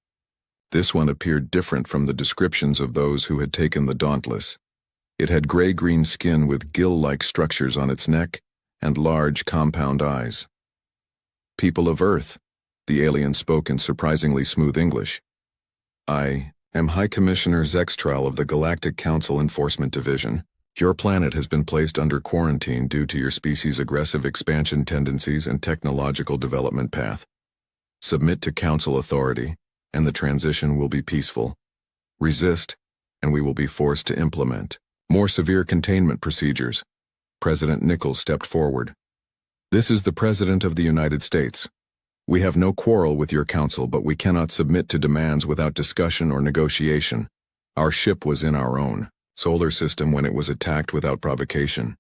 [SPEAKER 1] This one appeared different from the descriptions of those who had taken the Dauntless. It had gray-green skin with gill-like structures on its neck and large compound eyes. "People of Earth," the alien spoke in surprisingly smooth English. am High Commissioner Zextral of the Galactic Council Enforcement Division. Your planet has been placed under quarantine due to your species' aggressive expansion tendencies and technological development path. Submit to Council authority, and the transition will be peaceful. Resist, and we will be forced to implement more severe containment procedures. President Nichols stepped forward. This is the President of the United States. We have no quarrel with your council, but we cannot submit to demands without discussion or negotiation. Our ship was in our own solar system when it was attacked without provocation.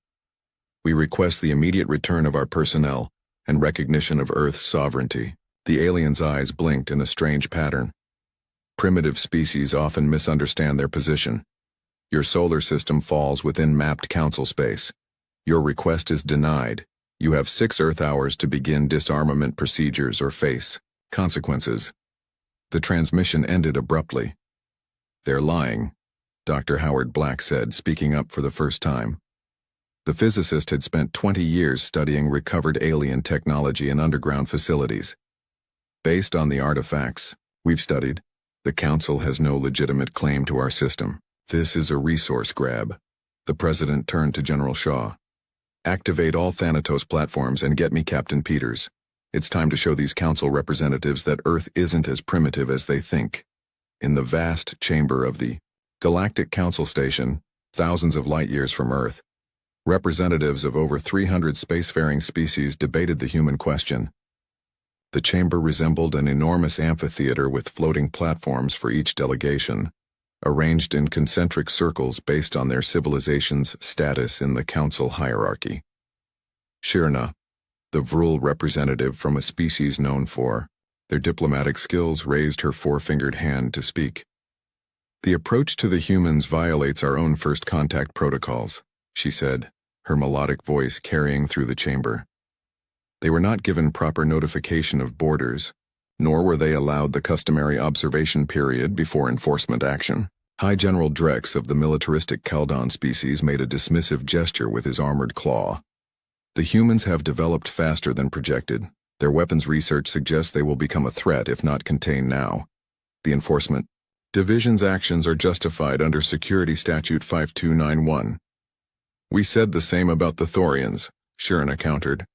[SPEAKER 1] We request the immediate return of our personnel and recognition of Earth's sovereignty. The alien's eyes blinked in a strange pattern. Primitive species often misunderstand their position. Your solar system falls within mapped council space. Your request is denied. You have 6 Earth hours to begin disarmament procedures or face consequences. The transmission ended abruptly. They're lying, Dr. Howard Black said, speaking up for the first time. The physicist had spent 20 years studying recovered alien technology in underground facilities. Based on the artifacts we've studied, the Council has no legitimate claim to our system. This is a resource grab. The President turned to General Shaw. Activate all Thanatos platforms and get me Captain Peters. It's time to show these Council representatives that Earth isn't as primitive as they think. In the vast chamber of the Galactic Council Station, thousands of light-years from Earth, representatives of over 300 spacefaring species debated the human question. The chamber resembled an enormous amphitheater with floating platforms for each delegation, arranged in concentric circles based on their civilization's status in the council hierarchy. Shirna, the Vrul representative from a species known for their diplomatic skills, raised her 4-fingered hand to speak. The approach to the humans violates our own first contact protocols, she said, her melodic voice carrying through the chamber. They were not given proper notification of borders, nor were they allowed the customary observation period before enforcement action. High General Drex of the militaristic Kaldon species made a dismissive gesture with his armored claw. The humans have developed faster than projected. Their weapons research suggests they will become a threat if not contained now. The Enforcement Division's actions are justified under Security Statute 5291. We said the same about the Thorians, Shirna countered,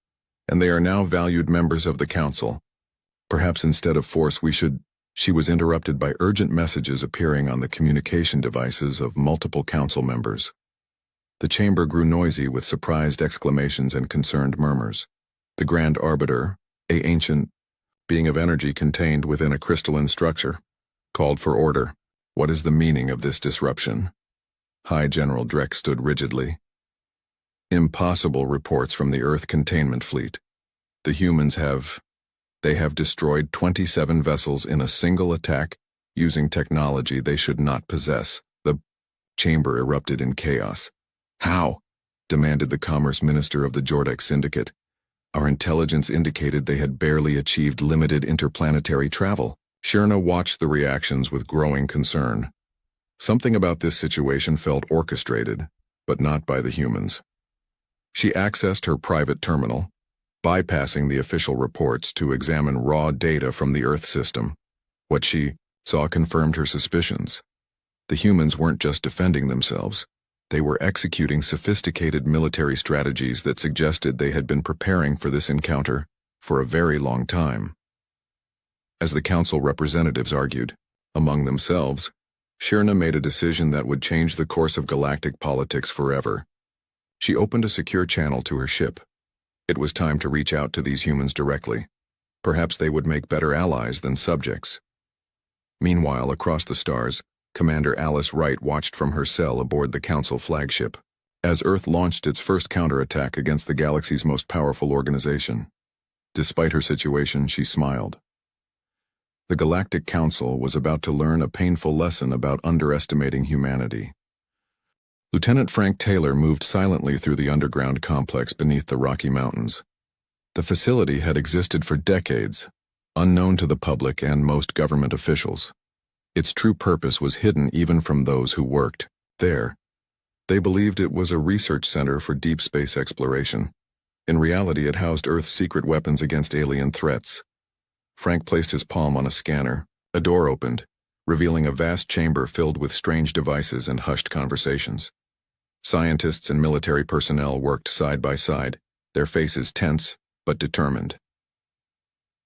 [SPEAKER 1] and they are now valued members of the Council. Perhaps instead of force we should— She was interrupted by urgent messages appearing on the communication devices of multiple Council members. The chamber grew noisy with surprised exclamations and concerned murmurs. The Grand Arbiter, an ancient being of energy contained within a crystalline structure, called for order. What is the meaning of this disruption? High General Drex stood rigidly. Impossible reports from the Earth containment fleet. The humans have destroyed 27 vessels in a single attack using technology they should not possess. The chamber erupted in chaos. How? Demanded the Commerce Minister of the Jordak Syndicate. Our intelligence indicated they had barely achieved limited interplanetary travel. Shirna watched the reactions with growing concern. Something about this situation felt orchestrated, but not by the humans. She accessed her private terminal, bypassing the official reports to examine raw data from the Earth system. What she saw confirmed her suspicions. The humans weren't just defending themselves. They were executing sophisticated military strategies that suggested they had been preparing for this encounter for a very long time. As the Council representatives argued among themselves, Shirna made a decision that would change the course of galactic politics forever. She opened a secure channel to her ship. It was time to reach out to these humans directly. Perhaps they would make better allies than subjects. Meanwhile, across the stars, Commander Alice Wright watched from her cell aboard the Council flagship as Earth launched its first counterattack against the galaxy's most powerful organization. Despite her situation, she smiled. The Galactic Council was about to learn a painful lesson about underestimating humanity. Lieutenant Frank Taylor moved silently through the underground complex beneath the Rocky Mountains. The facility had existed for decades, unknown to the public and most government officials. Its true purpose was hidden even from those who worked there. They believed it was a research center for deep space exploration. In reality, it housed Earth's secret weapons against alien threats. Frank placed his palm on a scanner. A door opened, revealing a vast chamber filled with strange devices and hushed conversations. Scientists and military personnel worked side by side, their faces tense but determined.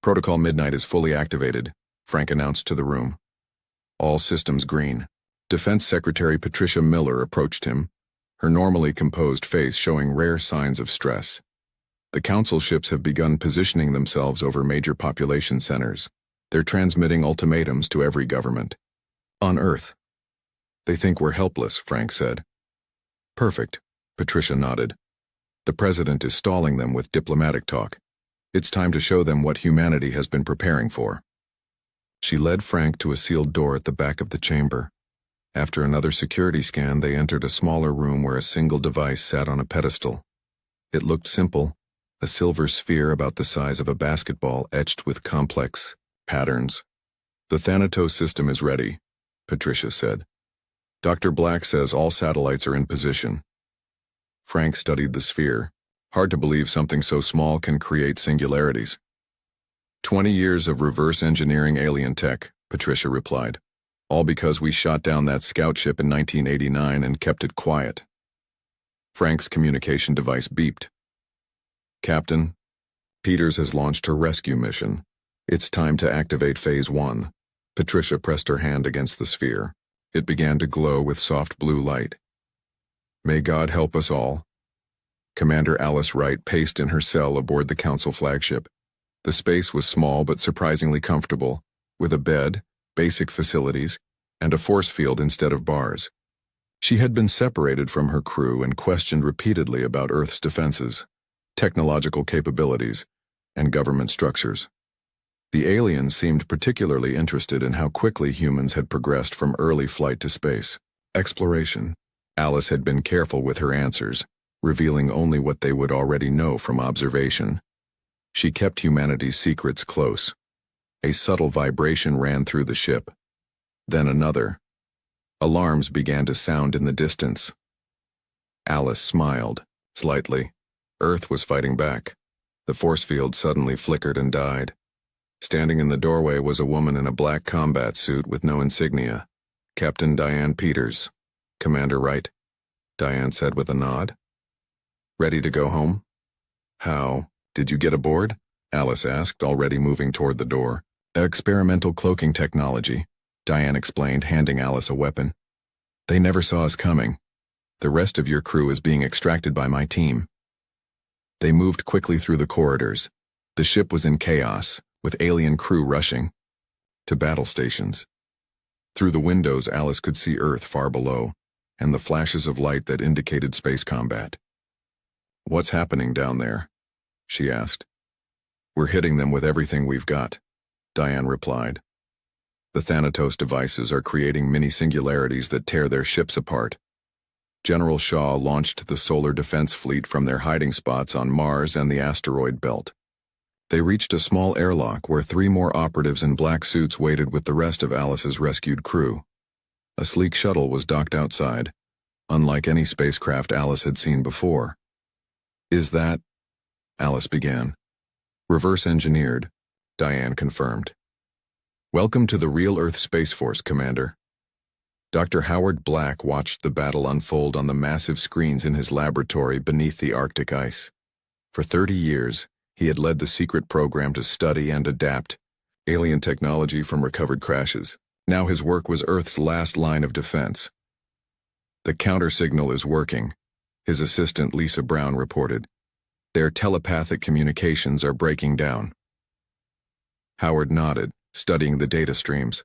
[SPEAKER 1] Protocol Midnight is fully activated, Frank announced to the room. All systems green. Defense Secretary Patricia Miller approached him, her normally composed face showing rare signs of stress. The Council ships have begun positioning themselves over major population centers. They're transmitting ultimatums to every government. On Earth. They think we're helpless, Frank said. Perfect, Patricia nodded. The President is stalling them with diplomatic talk. It's time to show them what humanity has been preparing for. She led Frank to a sealed door at the back of the chamber. After another security scan, they entered a smaller room where a single device sat on a pedestal. It looked simple, a silver sphere about the size of a basketball etched with complex patterns. The Thanatos system is ready, Patricia said. Dr. Black says all satellites are in position. Frank studied the sphere. Hard to believe something so small can create singularities. 20 years of reverse engineering alien tech, Patricia replied. All because we shot down that scout ship in 1989 and kept it quiet. Frank's communication device beeped. Captain, Peters has launched her rescue mission. It's time to activate Phase 1. Patricia pressed her hand against the sphere. It began to glow with soft blue light. May God help us all. Commander Alice Wright paced in her cell aboard the Council flagship. The space was small but surprisingly comfortable, with a bed, basic facilities, and a force field instead of bars. She had been separated from her crew and questioned repeatedly about Earth's defenses, technological capabilities, and government structures. The aliens seemed particularly interested in how quickly humans had progressed from early flight to space exploration. Alice had been careful with her answers, revealing only what they would already know from observation. She kept humanity's secrets close. A subtle vibration ran through the ship. Then another. Alarms began to sound in the distance. Alice smiled, slightly. Earth was fighting back. The force field suddenly flickered and died. Standing in the doorway was a woman in a black combat suit with no insignia. Captain Diane Peters. Commander Wright, Diane said with a nod. Ready to go home? How? Did you get aboard? Alice asked, already moving toward the door. Experimental cloaking technology, Diane explained, handing Alice a weapon. They never saw us coming. The rest of your crew is being extracted by my team. They moved quickly through the corridors. The ship was in chaos, with alien crew rushing to battle stations. Through the windows, Alice could see Earth far below, and the flashes of light that indicated space combat. What's happening down there? She asked. We're hitting them with everything we've got, Diane replied. The Thanatos devices are creating mini-singularities that tear their ships apart. General Shaw launched the Solar Defense Fleet from their hiding spots on Mars and the asteroid belt. They reached a small airlock where 3 more operatives in black suits waited with the rest of Alice's rescued crew. A sleek shuttle was docked outside, unlike any spacecraft Alice had seen before. Is that? Alice began. Reverse engineered, Diane confirmed. Welcome to the Real Earth Space Force, Commander. Dr. Howard Black watched the battle unfold on the massive screens in his laboratory beneath the Arctic ice. For 30 years, he had led the secret program to study and adapt alien technology from recovered crashes. Now his work was Earth's last line of defense. The counter-signal is working, his assistant Lisa Brown reported. Their telepathic communications are breaking down. Howard nodded, studying the data streams.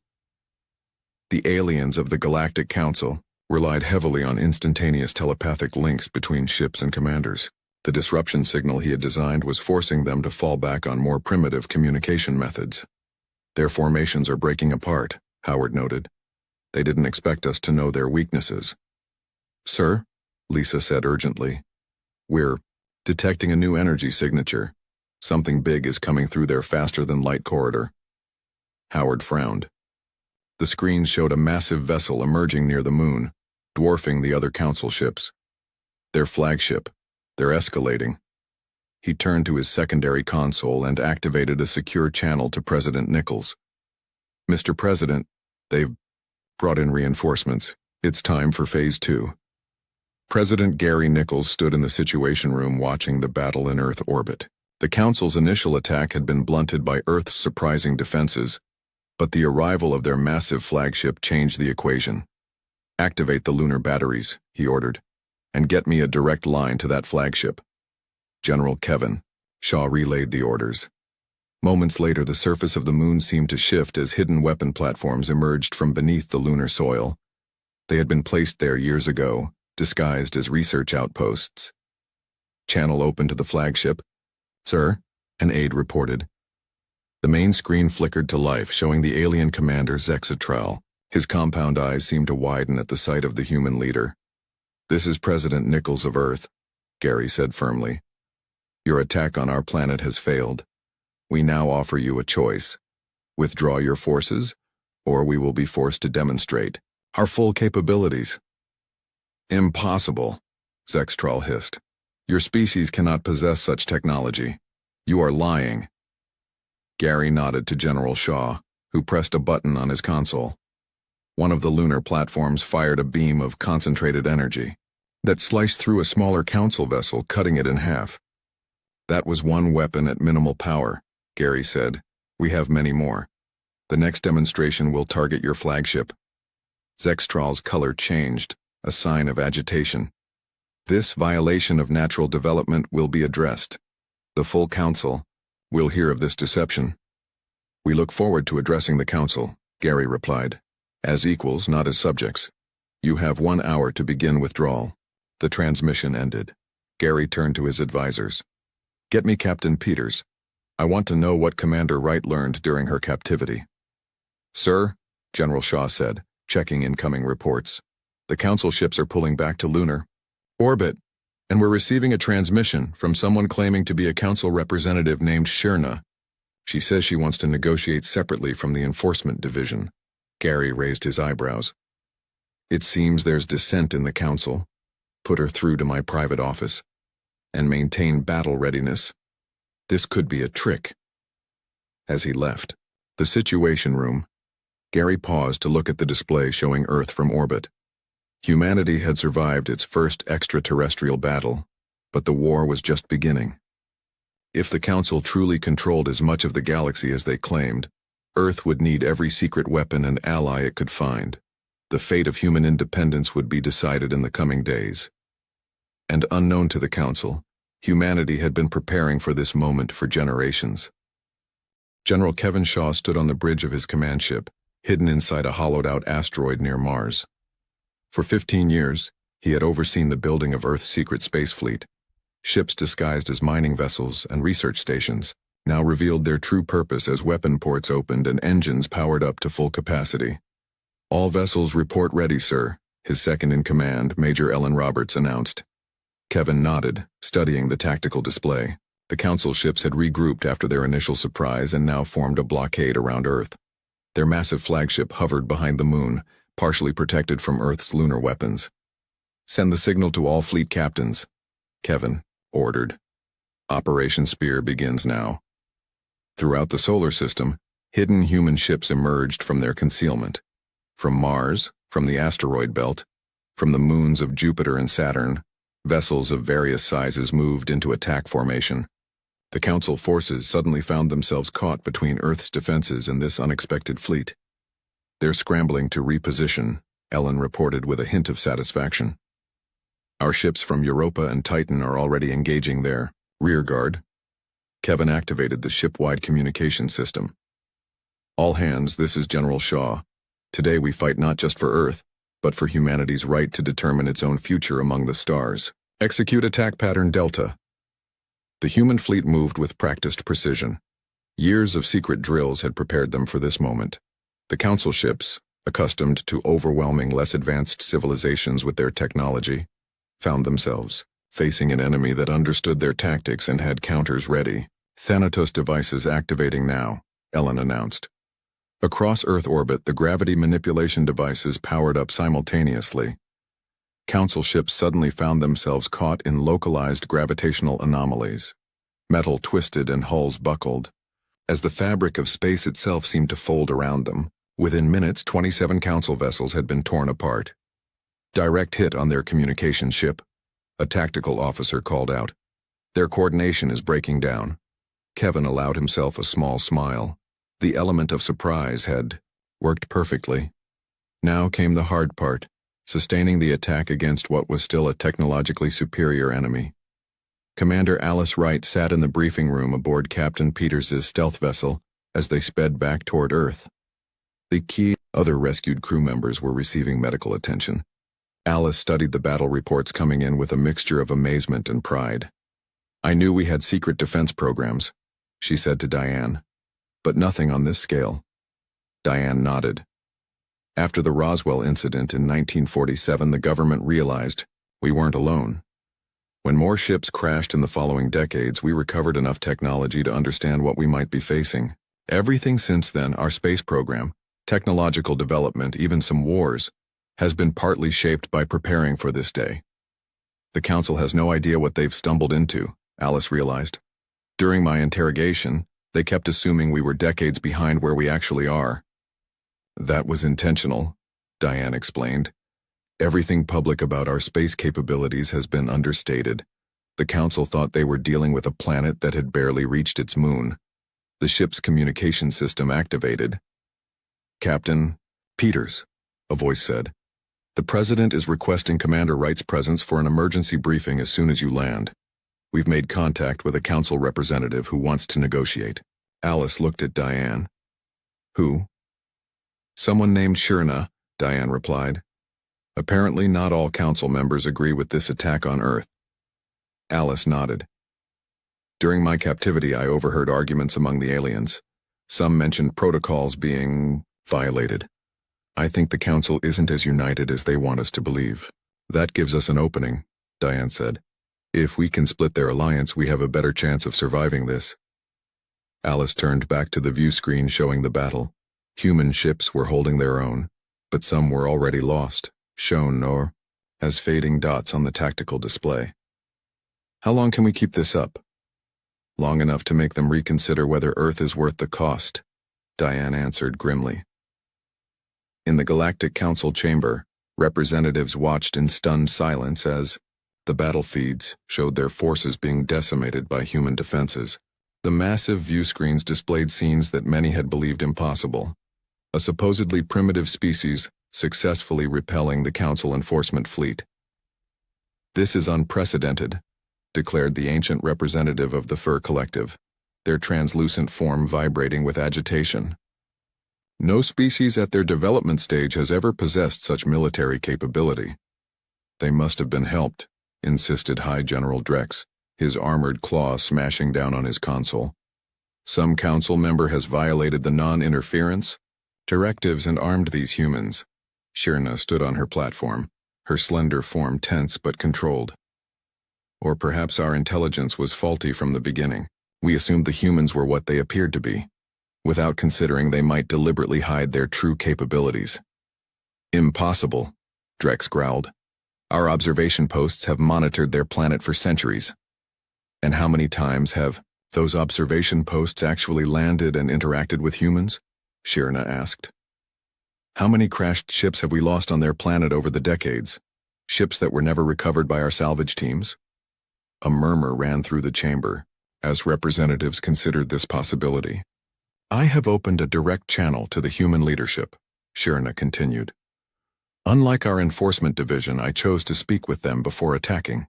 [SPEAKER 1] The aliens of the Galactic Council relied heavily on instantaneous telepathic links between ships and commanders. The disruption signal he had designed was forcing them to fall back on more primitive communication methods. Their formations are breaking apart, Howard noted. They didn't expect us to know their weaknesses. Sir, Lisa said urgently. We're detecting a new energy signature. Something big is coming through their faster-than-light corridor. Howard frowned. The screen showed a massive vessel emerging near the moon, dwarfing the other council ships. Their flagship. They're escalating. He turned to his secondary console and activated a secure channel to President Nichols. Mr. President, they've Brought in reinforcements. It's time for Phase 2. President Gary Nichols stood in the Situation Room watching the battle in Earth orbit. The Council's initial attack had been blunted by Earth's surprising defenses, but the arrival of their massive flagship changed the equation. "Activate the lunar batteries," he ordered, "and get me a direct line to that flagship." General Kevin Shaw relayed the orders. Moments later, the surface of the moon seemed to shift as hidden weapon platforms emerged from beneath the lunar soil. They had been placed there years ago, disguised as research outposts. Channel open to the flagship. "Sir," an aide reported. The main screen flickered to life, showing the alien commander Zexatral. His compound eyes seemed to widen at the sight of the human leader. "This is President Nichols of Earth," Gary said firmly. "Your attack on our planet has failed. We now offer you a choice. Withdraw your forces, or we will be forced to demonstrate our full capabilities." "Impossible," Zexatral hissed. "Your species cannot possess such technology. You are lying." Gary nodded to General Shaw, who pressed a button on his console. One of the lunar platforms fired a beam of concentrated energy that sliced through a smaller council vessel, cutting it in half. "That was one weapon at minimal power," Gary said. "We have many more. The next demonstration will target your flagship." Zexatral's color changed, a sign of agitation. "This violation of natural development will be addressed. The full council will hear of this deception." "We look forward to addressing the council," Gary replied. "As equals, not as subjects. You have 1 hour to begin withdrawal." The transmission ended. Gary turned to his advisors. "Get me Captain Peters. I want to know what Commander Wright learned during her captivity." "Sir," General Shaw said, checking incoming reports, "the council ships are pulling back to lunar orbit, and we're receiving a transmission from someone claiming to be a council representative named Shirna. She says she wants to negotiate separately from the enforcement division." Gary raised his eyebrows. "It seems there's dissent in the council. Put her through to my private office. And maintain battle readiness. This could be a trick." As he left the Situation Room, Gary paused to look at the display showing Earth from orbit. Humanity had survived its first extraterrestrial battle, but the war was just beginning. If the Council truly controlled as much of the galaxy as they claimed, Earth would need every secret weapon and ally it could find. The fate of human independence would be decided in the coming days. And unknown to the Council, humanity had been preparing for this moment for generations. General Kevin Shaw stood on the bridge of his command ship, hidden inside a hollowed-out asteroid near Mars. For 15 years, he had overseen the building of Earth's secret space fleet. Ships disguised as mining vessels and research stations now revealed their true purpose as weapon ports opened and engines powered up to full capacity. "All vessels report ready, sir," his second-in-command, Major Ellen Roberts, announced. Kevin nodded, studying the tactical display. The Council ships had regrouped after their initial surprise and now formed a blockade around Earth. Their massive flagship hovered behind the moon, partially protected from Earth's lunar weapons. "Send the signal to all fleet captains," Kevin ordered. "Operation Spear begins now." Throughout the solar system, hidden human ships emerged from their concealment. From Mars, from the asteroid belt, from the moons of Jupiter and Saturn, vessels of various sizes moved into attack formation. The Council forces suddenly found themselves caught between Earth's defenses and this unexpected fleet. "They're scrambling to reposition," Ellen reported with a hint of satisfaction. "Our ships from Europa and Titan are already engaging their rearguard." Kevin activated the ship-wide communication system. "All hands, this is General Shaw. Today we fight not just for Earth, but for humanity's right to determine its own future among the stars. Execute attack pattern Delta." The human fleet moved with practiced precision. Years of secret drills had prepared them for this moment. The Council ships, accustomed to overwhelming less advanced civilizations with their technology, found themselves facing an enemy that understood their tactics and had counters ready. "Thanatos devices activating now," Ellen announced. Across Earth orbit, the gravity manipulation devices powered up simultaneously. Council ships suddenly found themselves caught in localized gravitational anomalies. Metal twisted and hulls buckled, as the fabric of space itself seemed to fold around them. Within minutes, 27 council vessels had been torn apart. Direct hit on their communication ship, a tactical officer called out. Their coordination is breaking down. Kevin allowed himself a small smile. The element of surprise had worked perfectly. Now came the hard part, sustaining the attack against what was still a technologically superior enemy. Commander Alice Wright sat in the briefing room aboard Captain Peters's stealth vessel as they sped back toward Earth. The key other rescued crew members were receiving medical attention. Alice studied the battle reports coming in with a mixture of amazement and pride. "I knew we had secret defense programs," she said to Diane, "but nothing on this scale." Diane nodded. After the Roswell incident in 1947, the government realized we weren't alone. When more ships crashed in the following decades, we recovered enough technology to understand what we might be facing. Everything since then, our space program, technological development, even some wars, has been partly shaped by preparing for this day. The Council has no idea what they've stumbled into, Alice realized. During my interrogation, they kept assuming we were decades behind where we actually are. That was intentional, Diane explained. Everything public about our space capabilities has been understated. The Council thought they were dealing with a planet that had barely reached its moon. The ship's communication system activated. "Captain Peters," a voice said. "The President is requesting Commander Wright's presence for an emergency briefing as soon as you land. We've made contact with a Council representative who wants to negotiate." Alice looked at Diane. "Who?" "Someone named Shirna," Diane replied. "Apparently not all Council members agree with this attack on Earth." Alice nodded. "During my captivity, I overheard arguments among the aliens. Some mentioned protocols being violated. I think the Council isn't as united as they want us to believe." "That gives us an opening," Diane said. "If we can split their alliance, we have a better chance of surviving this." Alice turned back to the view screen showing the battle. Human ships were holding their own, but some were already lost, shown as fading dots on the tactical display. "How long can we keep this up?" "Long enough to make them reconsider whether Earth is worth the cost," Diane answered grimly. In the Galactic Council chamber, representatives watched in stunned silence as the battle feeds showed their forces being decimated by human defenses. The massive view screens displayed scenes that many had believed impossible. A supposedly primitive species successfully repelling the Council enforcement fleet. "This is unprecedented," declared the ancient representative of the Fur Collective, their translucent form vibrating with agitation. "No species at their development stage has ever possessed such military capability." "They must have been helped," insisted High General Drex, his armored claw smashing down on his console. "Some Council member has violated the non-interference directives and armed these humans." Shirna stood on her platform, her slender form tense but controlled. "Or perhaps our intelligence was faulty from the beginning. We assumed the humans were what they appeared to be, without considering they might deliberately hide their true capabilities." "Impossible," Drex growled. "Our observation posts have monitored their planet for centuries." "And how many times have those observation posts actually landed and interacted with humans?" Shirna asked. "How many crashed ships have we lost on their planet over the decades? Ships that were never recovered by our salvage teams?" A murmur ran through the chamber as representatives considered this possibility. "I have opened a direct channel to the human leadership," Shirna continued. "Unlike our enforcement division, I chose to speak with them before attacking.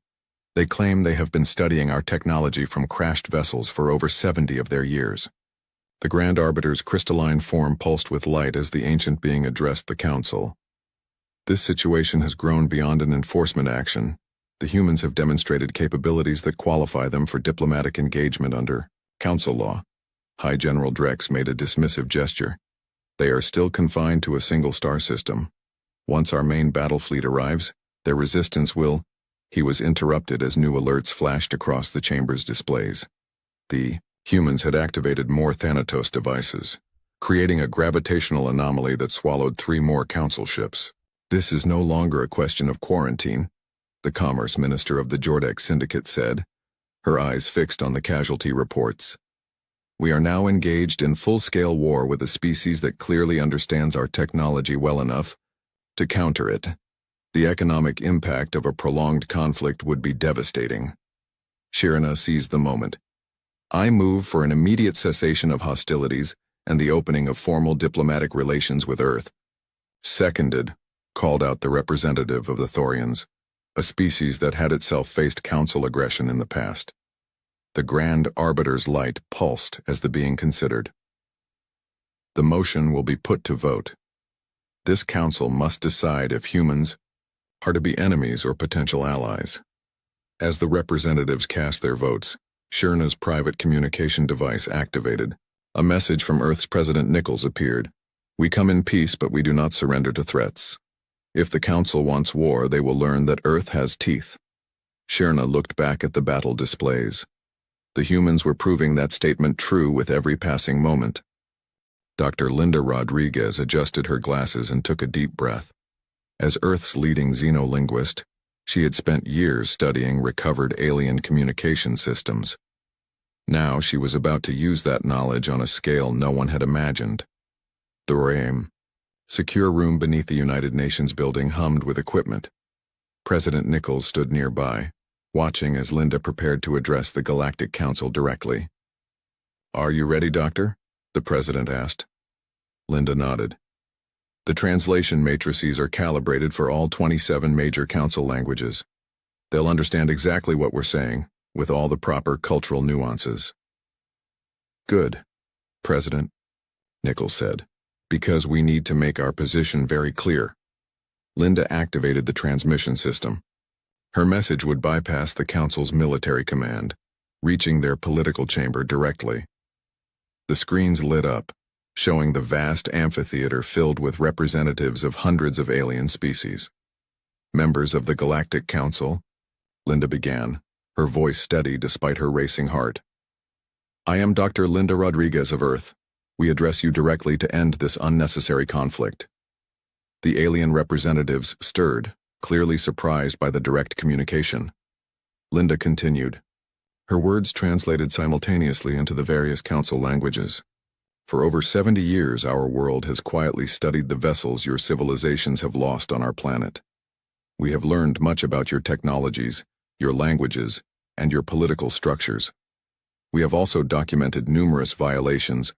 [SPEAKER 1] They claim they have been studying our technology from crashed vessels for over 70 of their years." The Grand Arbiter's crystalline form pulsed with light as the ancient being addressed the Council. "This situation has grown beyond an enforcement action. The humans have demonstrated capabilities that qualify them for diplomatic engagement under Council law." High General Drex made a dismissive gesture. "They are still confined to a single star system. Once our main battle fleet arrives, their resistance will—" He was interrupted as new alerts flashed across the chamber's displays. The humans had activated more Thanatos devices, creating a gravitational anomaly that swallowed 3 more Council ships. "This is no longer a question of quarantine," the Commerce Minister of the Jordak Syndicate said, her eyes fixed on the casualty reports. We are now engaged in full-scale war with a species that clearly understands our technology well enough to counter it. The economic impact of a prolonged conflict would be devastating. Shirna seized the moment. I move for an immediate cessation of hostilities and the opening of formal diplomatic relations with Earth. Seconded, called out the representative of the Thorians, a species that had itself faced council aggression in the past. The Grand Arbiter's light pulsed as the being considered. The motion will be put to vote. This council must decide if humans are to be enemies or potential allies. As the representatives cast their votes, Shirna's private communication device activated. A message from Earth's President Nichols appeared. We come in peace, but we do not surrender to threats. If the Council wants war, they will learn that Earth has teeth. Shirna looked back at the battle displays. The humans were proving that statement true with every passing moment. Dr. Linda Rodriguez adjusted her glasses and took a deep breath. As Earth's leading xenolinguist, she had spent years studying recovered alien communication systems. Now she was about to use that knowledge on a scale no one had imagined. The RAIM, secure room beneath the United Nations building, hummed with equipment. President Nichols stood nearby, watching as Linda prepared to address the Galactic Council directly. Are you ready, Doctor? The President asked. Linda nodded. The translation matrices are calibrated for all 27 major Council languages. They'll understand exactly what we're saying, with all the proper cultural nuances. Good, President, Nichols said, because we need to make our position very clear. Linda activated the transmission system. Her message would bypass the Council's military command, reaching their political chamber directly. The screens lit up, showing the vast amphitheater filled with representatives of hundreds of alien species. Members of the Galactic Council, Linda began, her voice steady despite her racing heart. I am Dr. Linda Rodriguez of Earth. We address you directly to end this unnecessary conflict. The alien representatives stirred, clearly surprised by the direct communication. Linda continued. Her words translated simultaneously into the various Council languages. For over 70 years, our world has quietly studied the vessels your civilizations have lost on our planet. We have learned much about your technologies, your languages, and your political structures. We have also documented numerous violations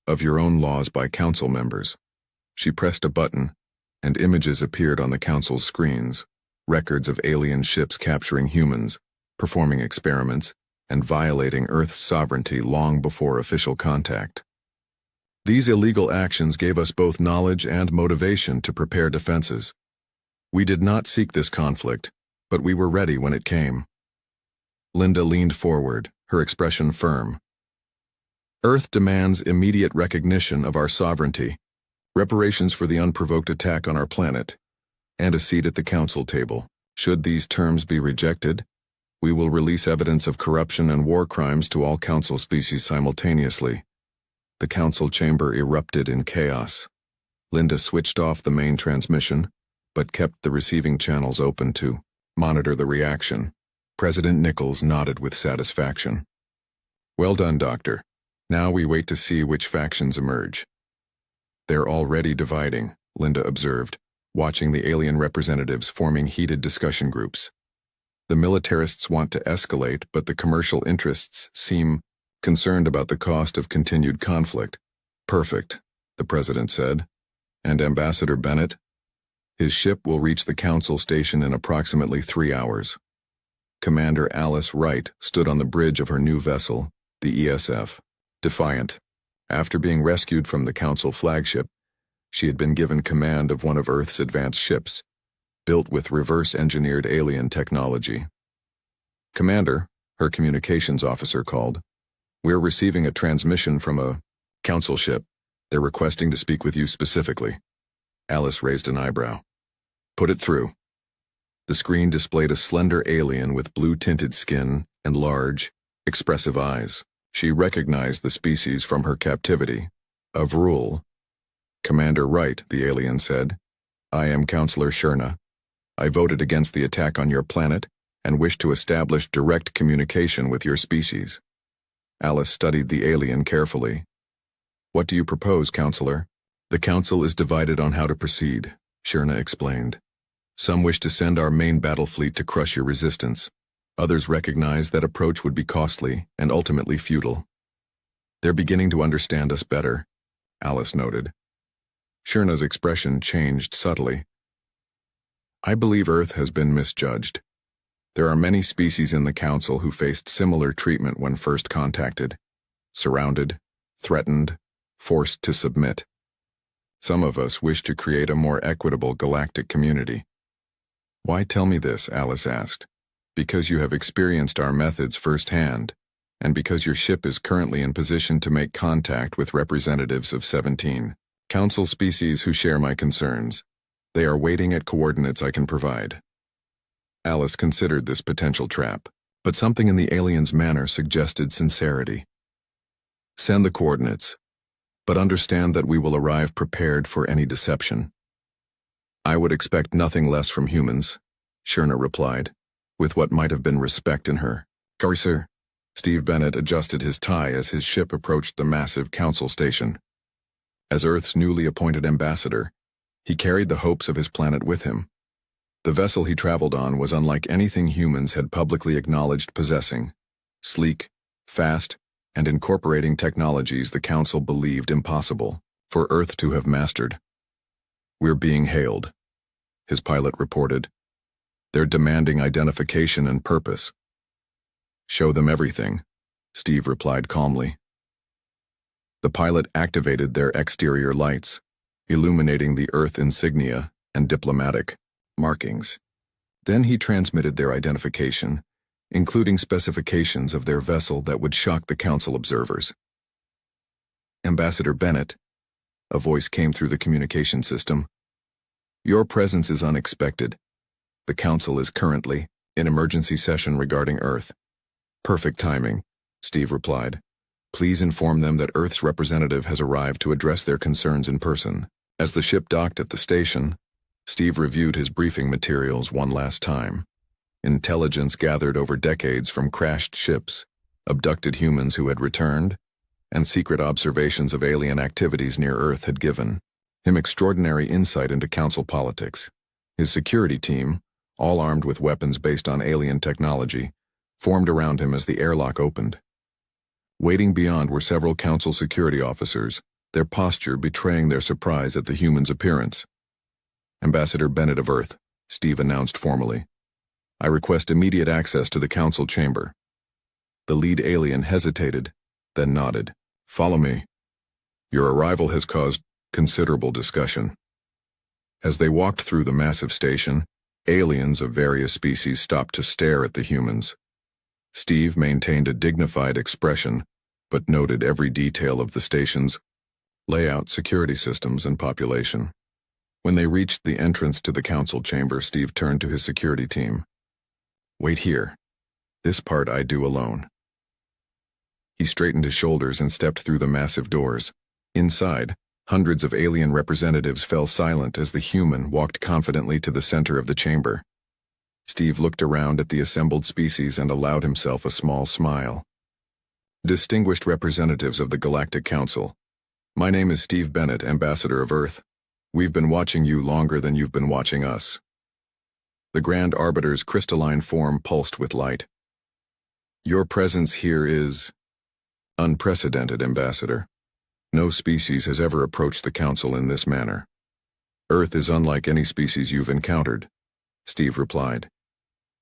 [SPEAKER 1] of your own laws by Council members. She pressed a button, and images appeared on the Council's screens, records of alien ships capturing humans, performing experiments, and violating Earth's sovereignty long before official contact. These illegal actions gave us both knowledge and motivation to prepare defenses. We did not seek this conflict, but we were ready when it came. Linda leaned forward, her expression firm. Earth demands immediate recognition of our sovereignty, reparations for the unprovoked attack on our planet, and a seat at the Council table. Should these terms be rejected, we will release evidence of corruption and war crimes to all Council species simultaneously. The Council chamber erupted in chaos. Linda switched off the main transmission, but kept the receiving channels open to monitor the reaction. President Nichols nodded with satisfaction. Well done, Doctor. Now we wait to see which factions emerge. They're already dividing, Linda observed, watching the alien representatives forming heated discussion groups. The militarists want to escalate, but the commercial interests seem concerned about the cost of continued conflict. Perfect, the President said. And Ambassador Bennett? His ship will reach the Council station in approximately 3 hours. Commander Alice Wright stood on the bridge of her new vessel, the ESF, defiant. After being rescued from the Council flagship, she had been given command of one of Earth's advanced ships, built with reverse-engineered alien technology. Commander, her communications officer called. We're receiving a transmission from a Council ship. They're requesting to speak with you specifically. Alice raised an eyebrow. Put it through. The screen displayed a slender alien with blue-tinted skin and large, expressive eyes. She recognized the species from her captivity. Of Rule. Commander Wright, the alien said. I am Counselor Shirna. I voted against the attack on your planet and wish to establish direct communication with your species. Alice studied the alien carefully. "What do you propose, Counselor?" "The Council is divided on how to proceed," Shirna explained. "Some wish to send our main battle fleet to crush your resistance. Others recognize that approach would be costly and ultimately futile." "They're beginning to understand us better," Alice noted. Shirna's expression changed subtly. "I believe Earth has been misjudged. There are many species in the Council who faced similar treatment when first contacted. Surrounded, threatened, forced to submit. Some of us wish to create a more equitable galactic community." "Why tell me this?" Alice asked. "Because you have experienced our methods firsthand, and because your ship is currently in position to make contact with representatives of 17 Council species who share my concerns. They are waiting at coordinates I can provide." Alice considered this potential trap, but something in the alien's manner suggested sincerity. "Send the coordinates, but understand that we will arrive prepared for any deception." "I would expect nothing less from humans," Shirna replied, with what might have been respect in her. "Sorry, sir." Steve Bennett adjusted his tie as his ship approached the massive Council station. As Earth's newly appointed ambassador, he carried the hopes of his planet with him. The vessel he traveled on was unlike anything humans had publicly acknowledged possessing. Sleek, fast, and incorporating technologies the Council believed impossible for Earth to have mastered. "We're being hailed," his pilot reported. "They're demanding identification and purpose." "Show them everything," Steve replied calmly. The pilot activated their exterior lights, illuminating the Earth insignia and diplomatic markings. Then he transmitted their identification, including specifications of their vessel that would shock the Council observers. "Ambassador Bennett," a voice came through the communication system. "Your presence is unexpected. The Council is currently in emergency session regarding Earth." "Perfect timing," Steve replied. "Please inform them that Earth's representative has arrived to address their concerns in person." As the ship docked at the station, Steve reviewed his briefing materials one last time. Intelligence gathered over decades from crashed ships, abducted humans who had returned, and secret observations of alien activities near Earth had given him extraordinary insight into Council politics. His security team, all armed with weapons based on alien technology, formed around him as the airlock opened. Waiting beyond were several Council security officers, their posture betraying their surprise at the human's appearance. "Ambassador Bennett of Earth," Steve announced formally. "I request immediate access to the Council chamber." The lead alien hesitated, then nodded. "Follow me. Your arrival has caused considerable discussion." As they walked through the massive station, aliens of various species stopped to stare at the humans. Steve maintained a dignified expression, but noted every detail of the station's layout, security systems, and population. When they reached the entrance to the Council chamber, Steve turned to his security team. "Wait here. This part I do alone." He straightened his shoulders and stepped through the massive doors. Inside, hundreds of alien representatives fell silent as the human walked confidently to the center of the chamber. Steve looked around at the assembled species and allowed himself a small smile. "Distinguished representatives of the Galactic Council, my name is Steve Bennett, Ambassador of Earth. We've been watching you longer than you've been watching us." The Grand Arbiter's crystalline form pulsed with light. "Your presence here is unprecedented, Ambassador. No species has ever approached the Council in this manner." "Earth is unlike any species you've encountered," Steve replied.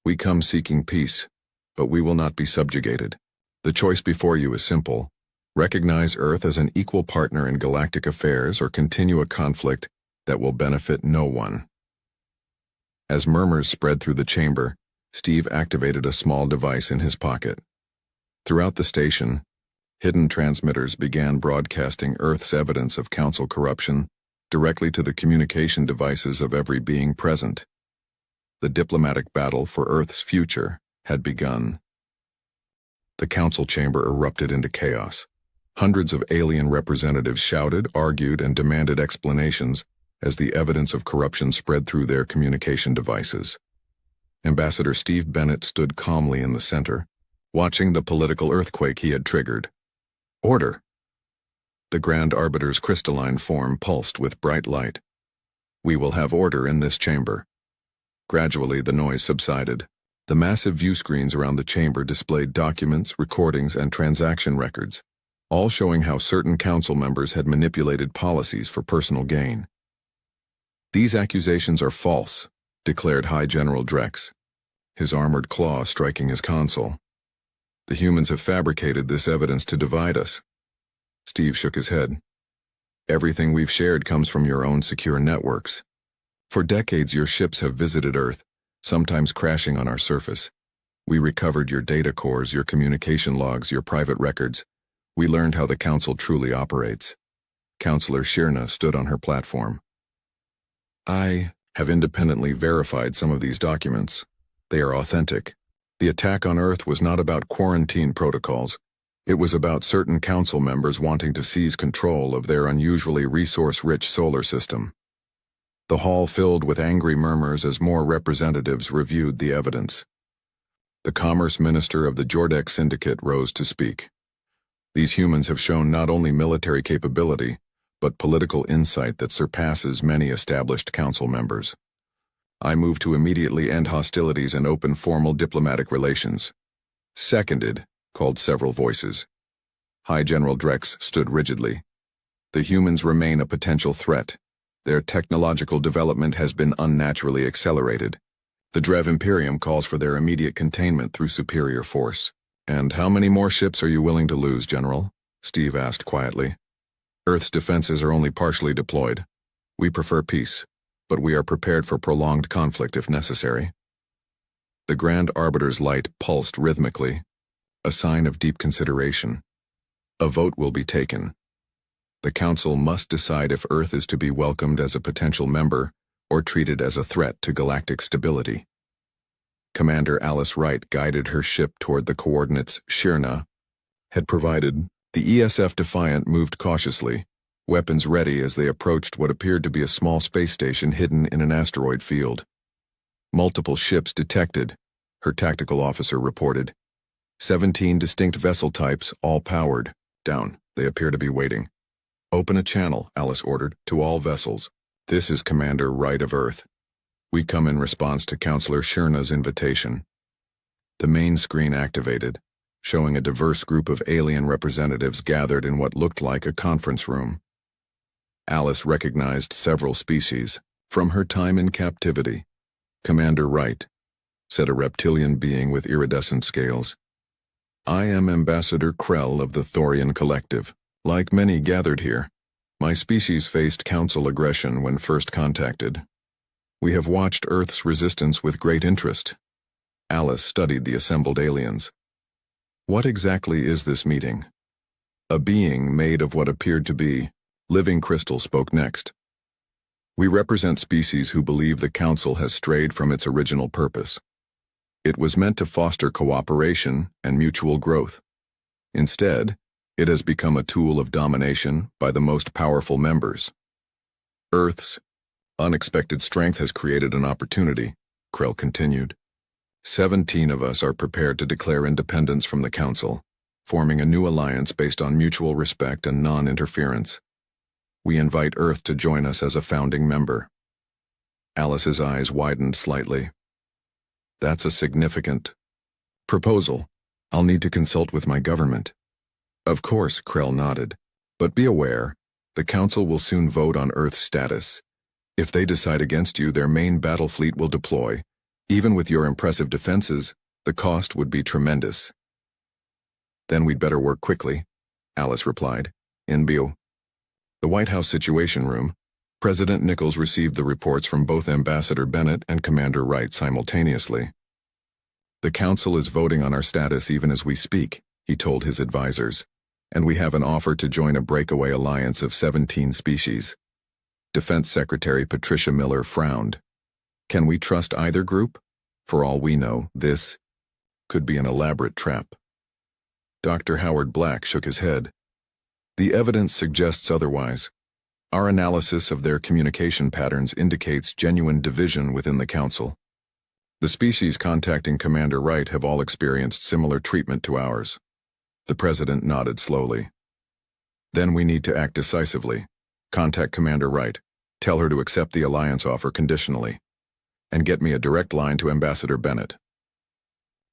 [SPEAKER 1] "We come seeking peace, but we will not be subjugated. The choice before you is simple. Recognize Earth as an equal partner in galactic affairs or continue a conflict that will benefit no one." As murmurs spread through the chamber, Steve activated a small device in his pocket. Throughout the station, hidden transmitters began broadcasting Earth's evidence of Council corruption directly to the communication devices of every being present. The diplomatic battle for Earth's future had begun. The Council chamber erupted into chaos. Hundreds of alien representatives shouted, argued, and demanded explanations as the evidence of corruption spread through their communication devices. Ambassador Steve Bennett stood calmly in the center, watching the political earthquake he had triggered. Order! The Grand Arbiter's crystalline form pulsed with bright light. We will have order in this chamber. Gradually, the noise subsided. The massive view screens around the chamber displayed documents, recordings, and transaction records, all showing how certain council members had manipulated policies for personal gain. These accusations are false, declared High General Drex, his armored claw striking his console. The humans have fabricated this evidence to divide us. Steve shook his head. Everything we've shared comes from your own secure networks. For decades, your ships have visited Earth, sometimes crashing on our surface. We recovered your data cores, your communication logs, your private records. We learned how the Council truly operates. Counselor Shirna stood on her platform. I have independently verified some of these documents. They are authentic. The attack on Earth was not about quarantine protocols. It was about certain council members wanting to seize control of their unusually resource-rich solar system. The hall filled with angry murmurs as more representatives reviewed the evidence. The Commerce Minister of the Jordex Syndicate rose to speak. These humans have shown not only military capability, but political insight that surpasses many established council members. I move to immediately end hostilities and open formal diplomatic relations. Seconded, called several voices. High General Drex stood rigidly. The humans remain a potential threat. Their technological development has been unnaturally accelerated. The Drev Imperium calls for their immediate containment through superior force. And how many more ships are you willing to lose, General? Steve asked quietly. Earth's defenses are only partially deployed. We prefer peace, but we are prepared for prolonged conflict if necessary. The Grand Arbiter's light pulsed rhythmically, a sign of deep consideration. A vote will be taken. The Council must decide if Earth is to be welcomed as a potential member or treated as a threat to galactic stability. Commander Alice Wright guided her ship toward the coordinates Shirna had provided. The ESF Defiant moved cautiously, weapons ready as they approached what appeared to be a small space station hidden in an asteroid field. Multiple ships detected, her tactical officer reported. 17 distinct vessel types, all powered. Down, they appear to be waiting. Open a channel, Alice ordered, to all vessels. This is Commander Wright of Earth. We come in response to Counselor Shirna's invitation. The main screen activated, showing a diverse group of alien representatives gathered in what looked like a conference room. Alice recognized several species from her time in captivity. Commander Wright, said a reptilian being with iridescent scales. I am Ambassador Krell of the Thorian Collective. Like many gathered here, my species faced Council aggression when first contacted. We have watched Earth's resistance with great interest. Alice studied the assembled aliens. What exactly is this meeting? A being made of what appeared to be living crystal spoke next. We represent species who believe the Council has strayed from its original purpose. It was meant to foster cooperation and mutual growth. Instead, it has become a tool of domination by the most powerful members. Earth's unexpected strength has created an opportunity, Krell continued. 17 of us are prepared to declare independence from the Council, forming a new alliance based on mutual respect and non-interference. We invite Earth to join us as a founding member. Alice's eyes widened slightly. That's a significant proposal. I'll need to consult with my government. Of course, Krell nodded. But be aware, the Council will soon vote on Earth's status. If they decide against you, their main battle fleet will deploy. Even with your impressive defenses, the cost would be tremendous. Then we'd better work quickly, Alice replied. In the White House Situation Room, President Nichols received the reports from both Ambassador Bennett and Commander Wright simultaneously. The Council is voting on our status even as we speak, he told his advisors, and we have an offer to join a breakaway alliance of 17 species. Defense Secretary Patricia Miller frowned. Can we trust either group? For all we know, this could be an elaborate trap. Dr. Howard Black shook his head. The evidence suggests otherwise. Our analysis of their communication patterns indicates genuine division within the Council. The species contacting Commander Wright have all experienced similar treatment to ours. The President nodded slowly. Then we need to act decisively. Contact Commander Wright. Tell her to accept the alliance offer conditionally. And get me a direct line to Ambassador Bennett.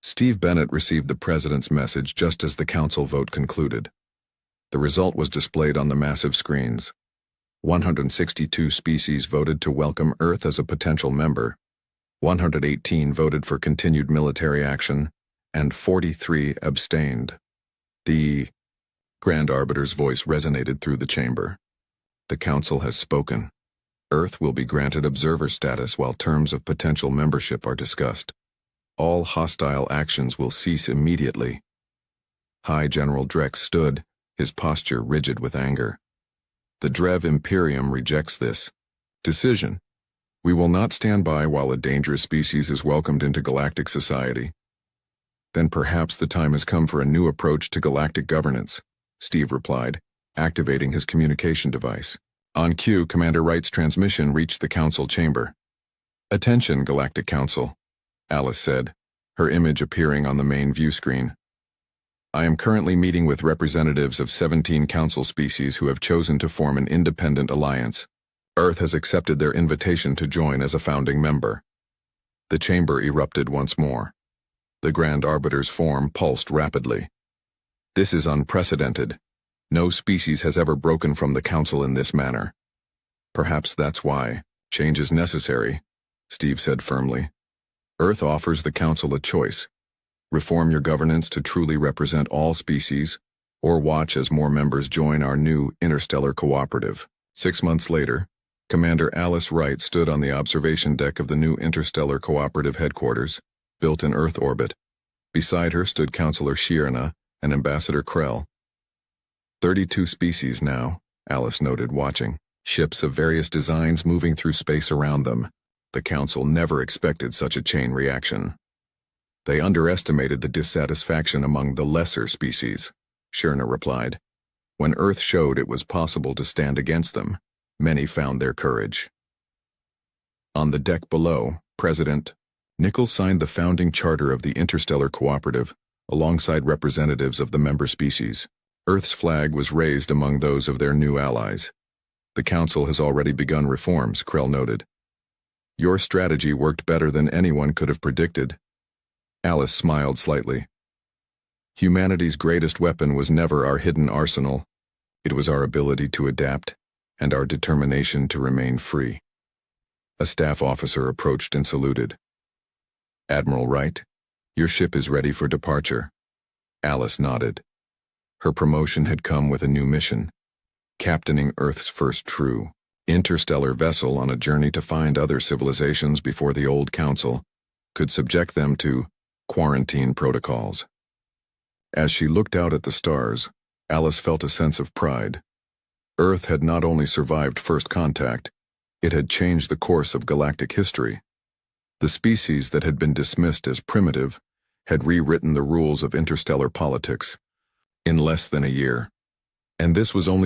[SPEAKER 1] Steve Bennett received the President's message just as the Council vote concluded. The result was displayed on the massive screens. 162 species voted to welcome Earth as a potential member. 118 voted for continued military action, and 43 abstained. The Grand Arbiter's voice resonated through the chamber. The Council has spoken. Earth will be granted observer status while terms of potential membership are discussed. All hostile actions will cease immediately. High General Drex stood, his posture rigid with anger. The Drev Imperium rejects this decision. We will not stand by while a dangerous species is welcomed into galactic society. Then perhaps the time has come for a new approach to galactic governance, Steve replied, activating his communication device. On cue, Commander Wright's transmission reached the Council chamber. Attention, Galactic Council, Alice said, her image appearing on the main view screen. I am currently meeting with representatives of 17 Council species who have chosen to form an independent alliance. Earth has accepted their invitation to join as a founding member. The chamber erupted once more. The Grand Arbiter's form pulsed rapidly. This is unprecedented. No species has ever broken from the Council in this manner. Perhaps that's why change is necessary, Steve said firmly. Earth offers the Council a choice. Reform your governance to truly represent all species, or watch as more members join our new interstellar cooperative. 6 months later, Commander Alice Wright stood on the observation deck of the new interstellar cooperative headquarters, built in Earth orbit. Beside her stood Councillor Shierna and Ambassador Krell. 32 species now, Alice noted, watching. Ships of various designs moving through space around them. The Council never expected such a chain reaction. They underestimated the dissatisfaction among the lesser species, Shierna replied. When Earth showed it was possible to stand against them, many found their courage. On the deck below, President Nichols signed the founding charter of the Interstellar Cooperative, alongside representatives of the member species. Earth's flag was raised among those of their new allies. The Council has already begun reforms, Krell noted. Your strategy worked better than anyone could have predicted. Alice smiled slightly. Humanity's greatest weapon was never our hidden arsenal. It was our ability to adapt, and our determination to remain free. A staff officer approached and saluted. Admiral Wright, your ship is ready for departure. Alice nodded. Her promotion had come with a new mission, captaining Earth's first true interstellar vessel on a journey to find other civilizations before the old Council could subject them to quarantine protocols. As she looked out at the stars, Alice felt a sense of pride. Earth had not only survived first contact, it had changed the course of galactic history. The species that had been dismissed as primitive had rewritten the rules of interstellar politics in less than a year. And this was only